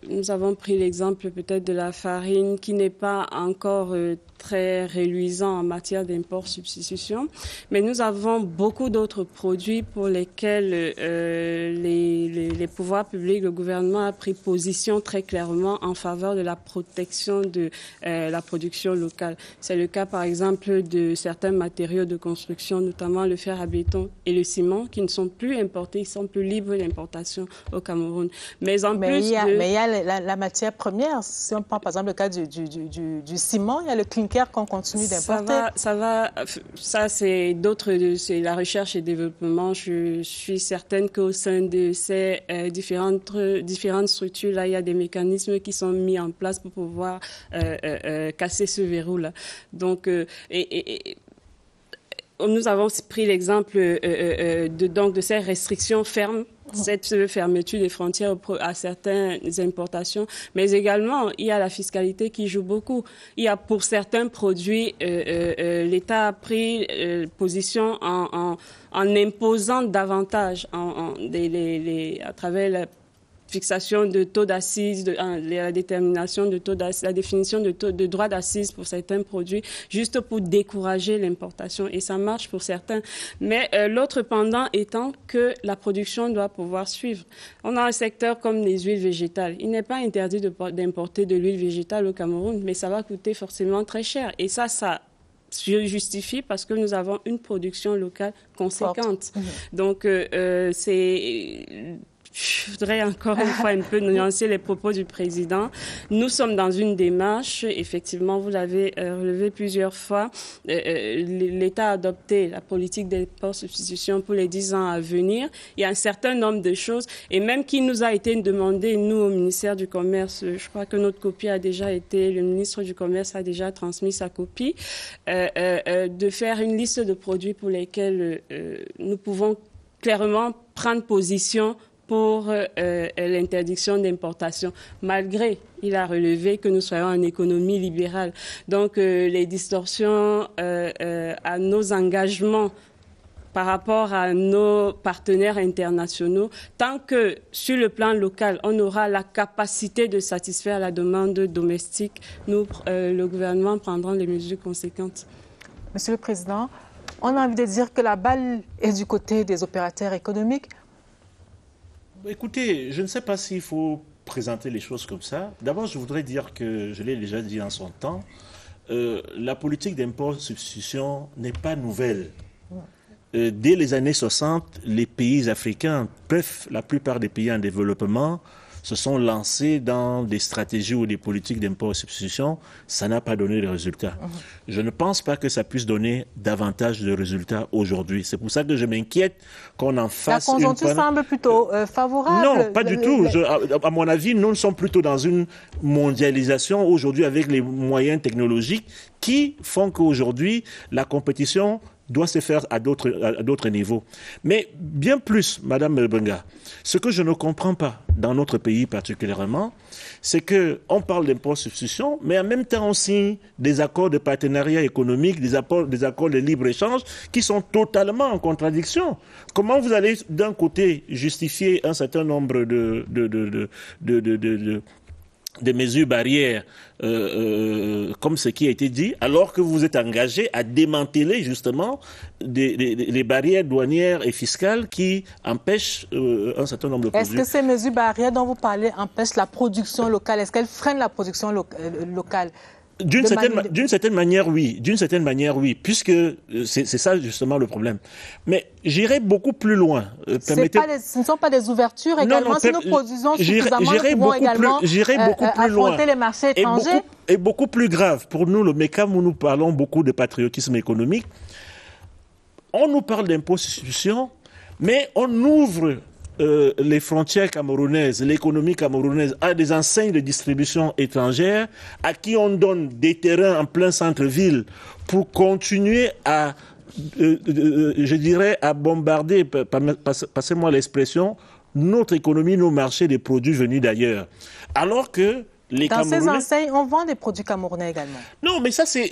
nous avons pris l'exemple peut-être de la farine qui n'est pas encore très reluisant en matière d'import-substitution, mais nous avons beaucoup d'autres produits pour lesquels les pouvoirs publics, le gouvernement a pris position très clairement en faveur de la protection de la production locale. C'est le cas par exemple de certains matériaux de construction, notamment le fer à béton et le ciment, qui ne sont plus importés, ils sont plus libre l'importation au Cameroun. Mais
il y a la matière première. Si on prend par exemple le cas du ciment, il y a le clinker qu'on continue d'importer.
Ça c'est la recherche et développement. Je suis certaine qu'au sein de ces différentes structures, là, il y a des mécanismes qui sont mis en place pour pouvoir casser ce verrou-là. Donc, nous avons pris l'exemple de ces restrictions fermes, cette fermeture des frontières à certaines importations, mais également il y a la fiscalité qui joue beaucoup. Il y a pour certains produits, l'État a pris position en imposant davantage à travers la fixation de taux d'assises, la détermination de taux d'assises, la définition de droits d'assises pour certains produits, juste pour décourager l'importation. Et ça marche pour certains. Mais l'autre pendant étant que la production doit pouvoir suivre. On a un secteur comme les huiles végétales. Il n'est pas interdit d'importer de l'huile végétale au Cameroun, mais ça va coûter forcément très cher. Et ça se justifie parce que nous avons une production locale conséquente. Donc, je voudrais encore une fois un peu nuancer les propos du président. Nous sommes dans une démarche, effectivement, vous l'avez relevé plusieurs fois. L'État a adopté la politique d'import-substitution pour les 10 ans à venir. Il y a un certain nombre de choses, et même qui nous a été demandé, nous, au ministère du Commerce, je crois que notre copie a déjà été, le ministre du Commerce a déjà transmis sa copie, de faire une liste de produits pour lesquels nous pouvons clairement prendre position pour l'interdiction d'importation, malgré, il a relevé que nous soyons en économie libérale. Donc, les distorsions à nos engagements par rapport à nos partenaires internationaux, tant que sur le plan local, on aura la capacité de satisfaire la demande domestique, le gouvernement prendra les mesures conséquentes.
Monsieur le Président, on a envie de dire que la balle est du côté des opérateurs économiques.
Écoutez, je ne sais pas s'il faut présenter les choses comme ça. D'abord, je voudrais dire que, je l'ai déjà dit en son temps, la politique d'import-substitution n'est pas nouvelle. Dès les années 60, les pays africains, la plupart des pays en développement, se sont lancés dans des stratégies ou des politiques d'import-substitution. Ça n'a pas donné de résultats. Je ne pense pas que ça puisse donner davantage de résultats aujourd'hui. C'est pour ça que je m'inquiète qu'on en fasse...
La conjoncture semble plutôt favorable.
Non, pas du tout. À mon avis, nous sommes plutôt dans une mondialisation aujourd'hui avec les moyens technologiques qui font qu'aujourd'hui, la compétition doit se faire à d'autres niveaux. Mais bien plus, Madame Benga, ce que je ne comprends pas dans notre pays particulièrement, c'est qu'on parle d'import-substitution, mais en même temps on signe des accords de partenariat économique, des accords de libre-échange qui sont totalement en contradiction. Comment vous allez d'un côté justifier un certain nombre de mesures barrières comme ce qui a été dit, alors que vous êtes engagé à démanteler justement les barrières douanières et fiscales qui empêchent un certain nombre de produits.
Est-ce que ces mesures barrières dont vous parlez empêchent la production locale? Est-ce qu'elles freinent la production locale?
D'une certaine manière, oui. D'une certaine manière, oui. Puisque c'est ça justement le problème. Mais j'irai beaucoup plus loin.
Ce ne sont pas des ouvertures également. Non, si nous produisons suffisamment, nous pouvons également affronter les marchés étrangers.
Et beaucoup plus grave, pour nous, le MECAM, où nous parlons beaucoup de patriotisme économique, on nous parle d'impôt-substitution, mais on ouvre les frontières camerounaises, l'économie camerounaise à des enseignes de distribution étrangères à qui on donne des terrains en plein centre-ville pour continuer à, je dirais, à bombarder, passez-moi l'expression, notre économie, nos marchés des produits venus d'ailleurs. Alors que
dans ces enseignes, on vend des produits camerounais également.
Non, mais ça, c'est...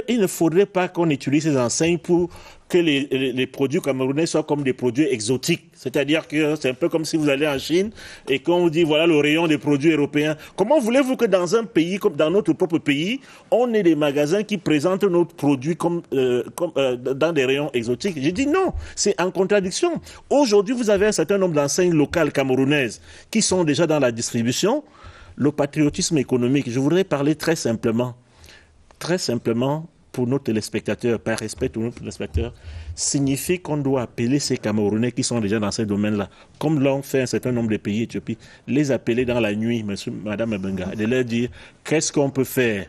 Il ne faudrait pas qu'on utilise ces enseignes pour que les produits camerounais soient comme des produits exotiques. C'est-à-dire que c'est un peu comme si vous allez en Chine et qu'on vous dit, voilà le rayon des produits européens. Comment voulez-vous que dans un pays, comme dans notre propre pays, on ait des magasins qui présentent nos produits comme dans des rayons exotiques? J'ai dit non, c'est en contradiction. Aujourd'hui, vous avez un certain nombre d'enseignes locales camerounaises qui sont déjà dans la distribution. Le patriotisme économique, je voudrais parler très simplement pour nos téléspectateurs, par respect pour nos téléspectateurs, signifie qu'on doit appeler ces Camerounais qui sont déjà dans ces domaines-là, comme l'ont fait un certain nombre de pays éthiopiens, les appeler dans la nuit, Madame Benga, de leur dire qu'est-ce qu'on peut faire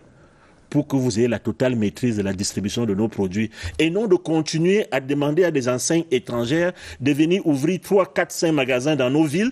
pour que vous ayez la totale maîtrise de la distribution de nos produits, et non de continuer à demander à des enseignes étrangères de venir ouvrir 3, 4, 5 magasins dans nos villes.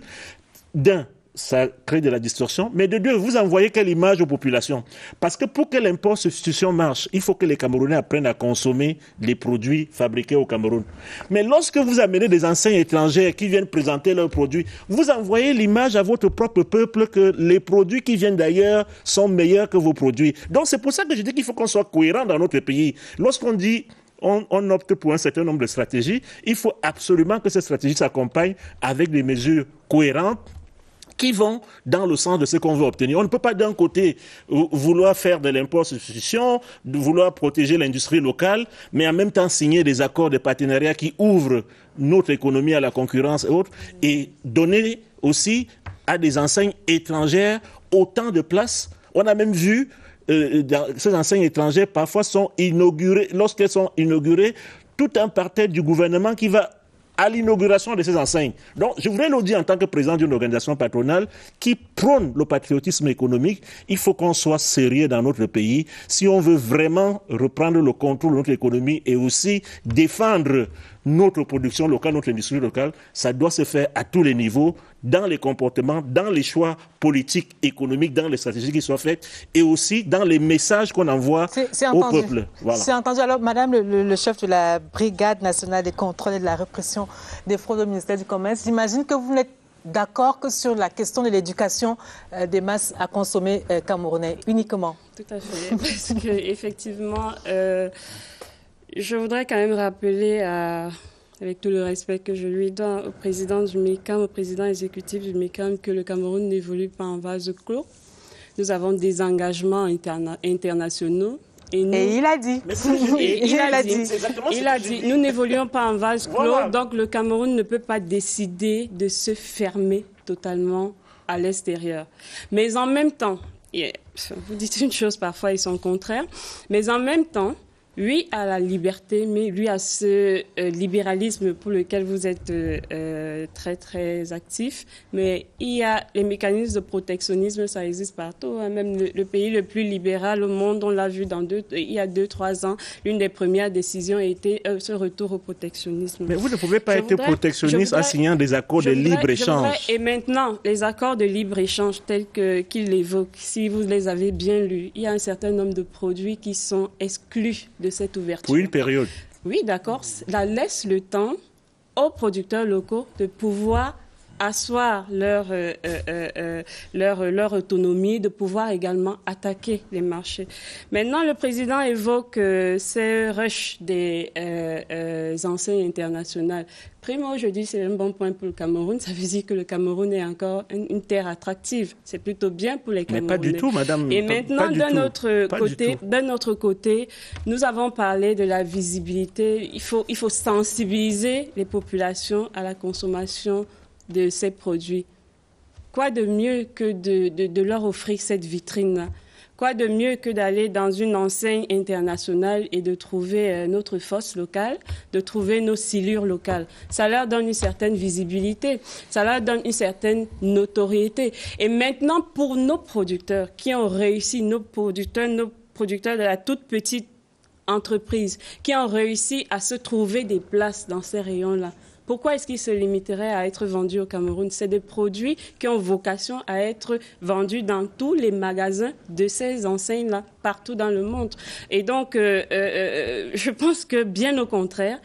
D'un, ça crée de la distorsion, mais de deux, vous envoyez quelle image aux populations? Parce que pour que l'import substitution marche, il faut que les Camerounais apprennent à consommer les produits fabriqués au Cameroun. Mais lorsque vous amenez des enseignes étrangères qui viennent présenter leurs produits, vous envoyez l'image à votre propre peuple que les produits qui viennent d'ailleurs sont meilleurs que vos produits. Donc c'est pour ça que je dis qu'il faut qu'on soit cohérent dans notre pays. Lorsqu'on dit on opte pour un certain nombre de stratégies, il faut absolument que ces stratégies s'accompagnent avec des mesures cohérentes qui vont dans le sens de ce qu'on veut obtenir. On ne peut pas d'un côté vouloir faire de l'import-substitution, vouloir protéger l'industrie locale, mais en même temps signer des accords de partenariat qui ouvrent notre économie à la concurrence et autres, et donner aussi à des enseignes étrangères autant de place. On a même vu ces enseignes étrangères parfois sont inaugurées, lorsqu'elles sont inaugurées, tout un parterre du gouvernement qui va à l'inauguration de ces enseignes. Donc, je voudrais le dire en tant que président d'une organisation patronale qui prône le patriotisme économique, il faut qu'on soit sérieux dans notre pays si on veut vraiment reprendre le contrôle de notre économie et aussi défendre notre production locale, notre industrie locale. Ça doit se faire à tous les niveaux, dans les comportements, dans les choix politiques, économiques, dans les stratégies qui soient faites et aussi dans les messages qu'on envoie au peuple. Voilà.
C'est entendu. Alors, Madame le chef de la Brigade nationale des contrôles et de la répression des fraudes au ministère du Commerce, j'imagine que vous n'êtes d'accord que sur la question de l'éducation des masses à consommer camerounais uniquement.
Tout à fait. Parce qu'effectivement, je voudrais quand même rappeler avec tout le respect que je lui donne au président du MECAM, au président exécutif du MECAM, que le Cameroun n'évolue pas en vase clos. Nous avons des engagements internationaux. Et
il a dit.
Il a dit. Nous n'évoluons pas en vase clos, voilà. Donc le Cameroun ne peut pas décider de se fermer totalement à l'extérieur. Mais en même temps, vous dites une chose, parfois ils sont contraires, mais en même temps, oui à la liberté, mais oui à ce libéralisme pour lequel vous êtes très, très actif. Mais il y a les mécanismes de protectionnisme, ça existe partout. Hein. Même le pays le plus libéral au monde, on l'a vu il y a 2-3 ans, l'une des premières décisions a été ce retour au protectionnisme.
Mais vous ne pouvez pas être protectionniste en signant des accords de libre-échange.
Et maintenant, les accords de libre-échange tels qu'il évoque, si vous les avez bien lus, il y a un certain nombre de produits qui sont exclus de cette ouverture.
Pour une période.
Oui, d'accord. Ça laisse le temps aux producteurs locaux de pouvoir asseoir leur autonomie, de pouvoir également attaquer les marchés. Maintenant, le président évoque ces rushs des enseignes internationales. Primo, je dis c'est un bon point pour le Cameroun. Ça veut dire que le Cameroun est encore une terre attractive. C'est plutôt bien pour les Camerounais.
Mais pas du tout, madame.
Et maintenant, d'un autre côté, nous avons parlé de la visibilité. Il faut sensibiliser les populations à la consommation de ces produits. Quoi de mieux que de leur offrir cette vitrine-là? Quoi de mieux que d'aller dans une enseigne internationale et de trouver notre force locale, de trouver nos silures locales? Ça leur donne une certaine visibilité, ça leur donne une certaine notoriété. Et maintenant, pour nos producteurs qui ont réussi, nos producteurs de la toute petite entreprise, qui ont réussi à se trouver des places dans ces rayons-là, pourquoi est-ce qu'ils se limiteraient à être vendus au Cameroun? C'est des produits qui ont vocation à être vendus dans tous les magasins de ces enseignes-là, partout dans le monde. Et donc, je pense que bien au contraire,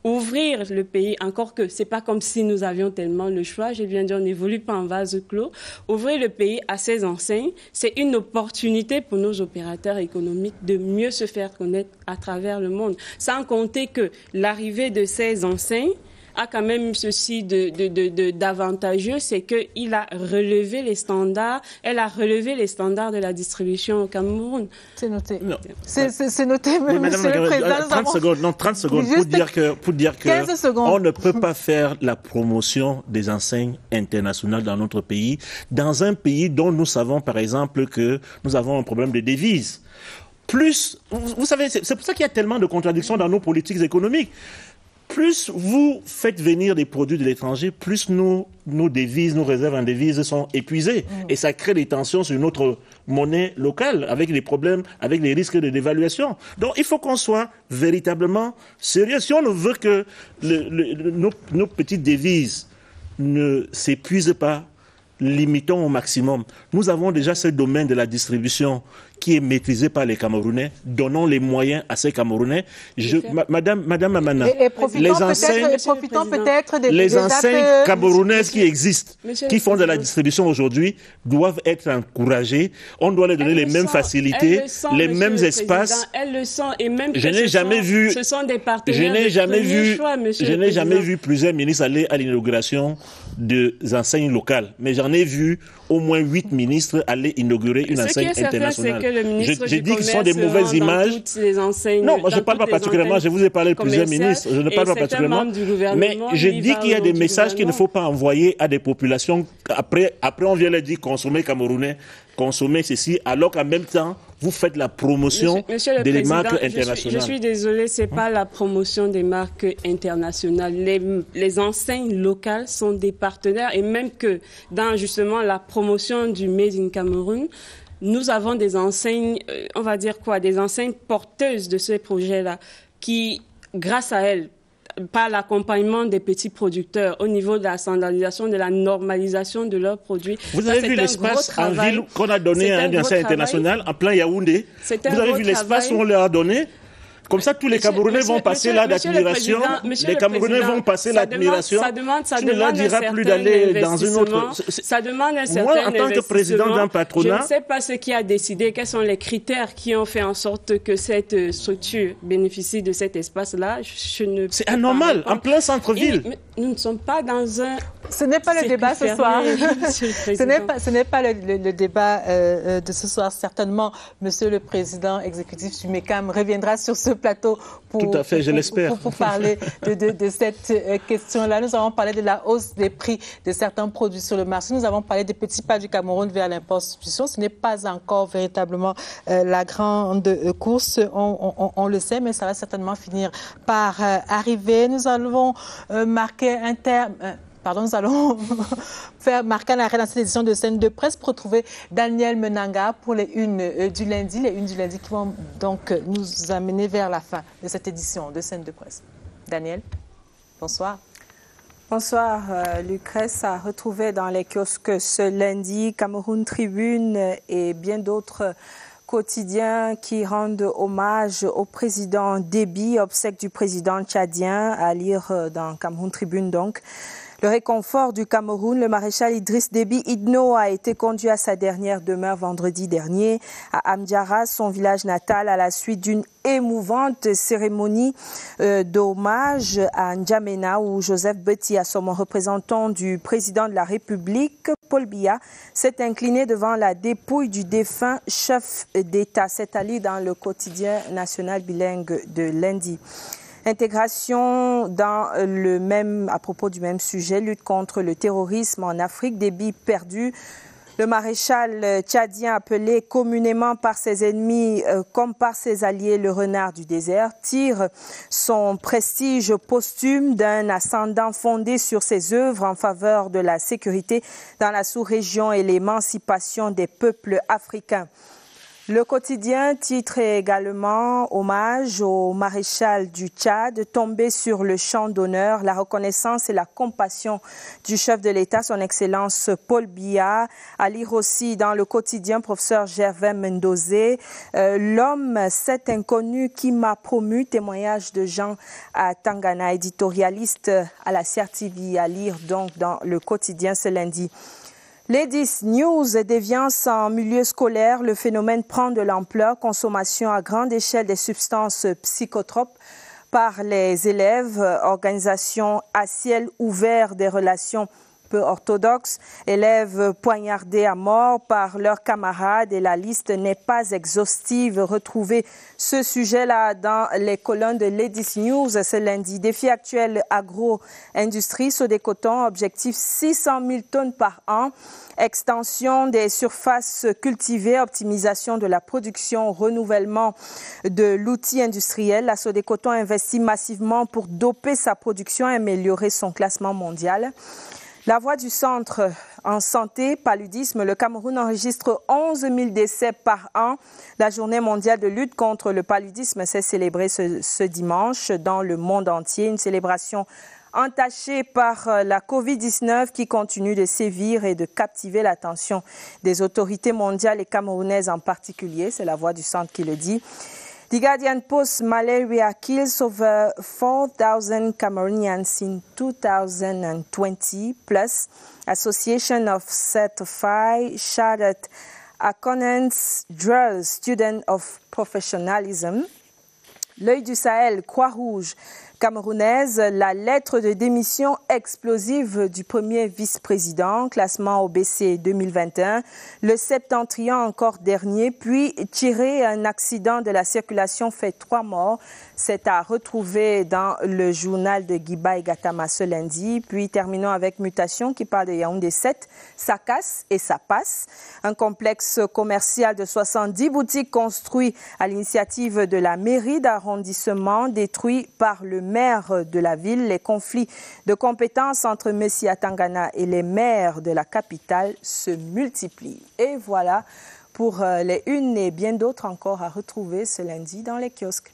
ouvrir le pays, encore que c'est pas comme si nous avions tellement le choix, j'ai bien dit on n'évolue pas en vase clos, ouvrir le pays à ces enseignes, c'est une opportunité pour nos opérateurs économiques de mieux se faire connaître à travers le monde. Sans compter que l'arrivée de ces enseignes a quand même ceci d'avantageux, c'est qu'il a relevé les standards, elle a relevé les standards de la distribution au Cameroun.
C'est noté. C'est noté, mais monsieur le Président.
30 secondes pour dire que on ne peut pas faire la promotion des enseignes internationales dans notre pays, dans un pays dont nous savons par exemple que nous avons un problème de devises. plus, vous savez, c'est pour ça qu'il y a tellement de contradictions dans nos politiques économiques. Plus vous faites venir des produits de l'étranger, plus nos devises, nos réserves en devises sont épuisées. Et ça crée des tensions sur notre monnaie locale, avec des problèmes, avec les risques de dévaluation. Donc il faut qu'on soit véritablement sérieux. Si on ne veut que nos petites devises ne s'épuisent pas, limitons au maximum. Nous avons déjà ce domaine de la distribution qui est maîtrisé par les Camerounais. Donnons les moyens à ces Camerounais. Madame Amana, les enseignes camerounaises qui existent, qui font de la distribution aujourd'hui, doivent être encouragées. On doit leur donner les mêmes facilités, les mêmes espaces.
Elles le sont, et même
je n'ai jamais vu,
ce sont des partenaires.
Je n'ai jamais vu plusieurs ministres aller à l'inauguration des enseignes locales, mais j'en ai vu au moins 8 ministres aller inaugurer une enseigne internationale.
J'ai
dit que ce sont des mauvaises images. Non, moi je ne parle pas particulièrement, je vous ai parlé de plusieurs ministres, je ne parle pas particulièrement, mais je dis qu'il y a des messages qu'il ne faut pas envoyer à des populations. Après on vient leur dire consommer camerounais, consommer ceci, alors qu'en même temps, vous faites la promotion des marques internationales.
Je suis désolée, ce n'est pas la promotion des marques internationales. Les enseignes locales sont des partenaires, et même que dans justement la promotion du Made in Cameroun, nous avons des enseignes, on va dire quoi, des enseignes porteuses de ces projets-là, qui, grâce à elles, par l'accompagnement des petits producteurs au niveau de la standardisation, de la normalisation de leurs produits.
Vous avez vu l'espace en ville qu'on a donné à une enseigne internationale en plein Yaoundé. Vous avez vu l'espace où on leur a donné? Comme ça, tous les Camerounais vont passer là d'admiration. Les Camerounais vont passer l'admiration. Tu ne leur diras plus d'aller dans une autre.
Ça demande un certain
Moi, en tant que président d'un patronat,
je ne sais pas ce qui a décidé, quels sont les critères qui ont fait en sorte que cette structure bénéficie de cet espace-là.
C'est anormal, en plein centre-ville.
Nous ne sommes pas dans un...
Ce n'est pas le débat ce soir. Ce n'est pas le débat de ce soir. Certainement, Monsieur le Président exécutif du MECAM reviendra sur ce plateau pour parler de cette question-là. Nous avons parlé de la hausse des prix de certains produits sur le marché. Nous avons parlé des petits pas du Cameroun vers l'import-substitution. Ce n'est pas encore véritablement la grande course, on le sait, mais ça va certainement finir par arriver. Nous allons marquer un terme... nous allons faire marquer un arrêt dans cette édition de Scène de Presse pour retrouver Daniel Menanga pour les unes du lundi. Les unes du lundi qui vont donc nous amener vers la fin de cette édition de Scène de Presse. Daniel, bonsoir.
Bonsoir, Lucrèce. À retrouver dans les kiosques ce lundi, Cameroun Tribune et bien d'autres quotidiens qui rendent hommage au président Déby, obsèque du président tchadien, à lire dans Cameroun Tribune donc. Le réconfort du Cameroun, le maréchal Idriss Déby Itno a été conduit à sa dernière demeure vendredi dernier à Amdjara, son village natal, à la suite d'une émouvante cérémonie d'hommage à N'Djamena où Joseph Beti, assommant représentant du président de la République, Paul Biya, s'est incliné devant la dépouille du défunt chef d'État. C'est à lire dans le quotidien national bilingue de lundi. Intégration à propos du même sujet, lutte contre le terrorisme en Afrique, Déby perdu. Le maréchal tchadien, appelé communément par ses ennemis comme par ses alliés le renard du désert, tire son prestige posthume d'un ascendant fondé sur ses œuvres en faveur de la sécurité dans la sous-région et l'émancipation des peuples africains. Le quotidien titre également hommage au maréchal du Tchad, tombé sur le champ d'honneur, la reconnaissance et la compassion du chef de l'État, son Excellence Paul Biya. À lire aussi dans le quotidien professeur Gervais Mendozé, l'homme, cet inconnu qui m'a promu, témoignage de Jean à Tangana, éditorialiste à la CRTV, à lire donc dans le quotidien ce lundi. Les 10 news, déviance en milieu scolaire, le phénomène prend de l'ampleur, consommation à grande échelle des substances psychotropes par les élèves, organisation à ciel ouvert des relations peu orthodoxe, élèves poignardés à mort par leurs camarades et la liste n'est pas exhaustive. Retrouvez ce sujet-là dans les colonnes de Ladies News ce lundi. Défi actuel agro-industrie, Sodecoton, objectif 600 000 tonnes par an. Extension des surfaces cultivées, optimisation de la production, renouvellement de l'outil industriel. La Sodecoton investit massivement pour doper sa production et améliorer son classement mondial. La voix du centre en santé, paludisme, le Cameroun enregistre 11 000 décès par an. La journée mondiale de lutte contre le paludisme s'est célébrée ce dimanche dans le monde entier. Une célébration entachée par la Covid-19 qui continue de sévir et de captiver l'attention des autorités mondiales et camerounaises en particulier. C'est la voix du centre qui le dit. The Guardian posts malaria kills over 4,000 Cameroonians in 2020, plus Association of Certified Chartered Accountants draws student of professionalism. L'œil du Sahel, Croix-Rouge camerounaise, la lettre de démission explosive du premier vice-président, classement OBC 2021, le septentrion encore dernier, puis tiré un accident de la circulation fait 3 morts. C'est à retrouver dans le journal de Guiba et Gatama ce lundi. Puis terminons avec Mutation qui parle de Yaoundé 7, ça casse et ça passe. Un complexe commercial de 70 boutiques construit à l'initiative de la mairie d'arrondissement, détruit par le maire de la ville. Les conflits de compétences entre Messia Tangana et les maires de la capitale se multiplient. Et voilà pour les unes et bien d'autres encore à retrouver ce lundi dans les kiosques.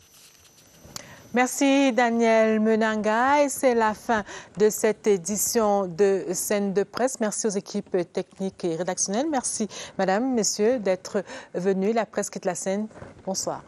Merci Daniel Menanga et c'est la fin de cette édition de Scène de presse. Merci aux équipes techniques et rédactionnelles. Merci Madame, Messieurs d'être venus. La presse quitte la scène. Bonsoir.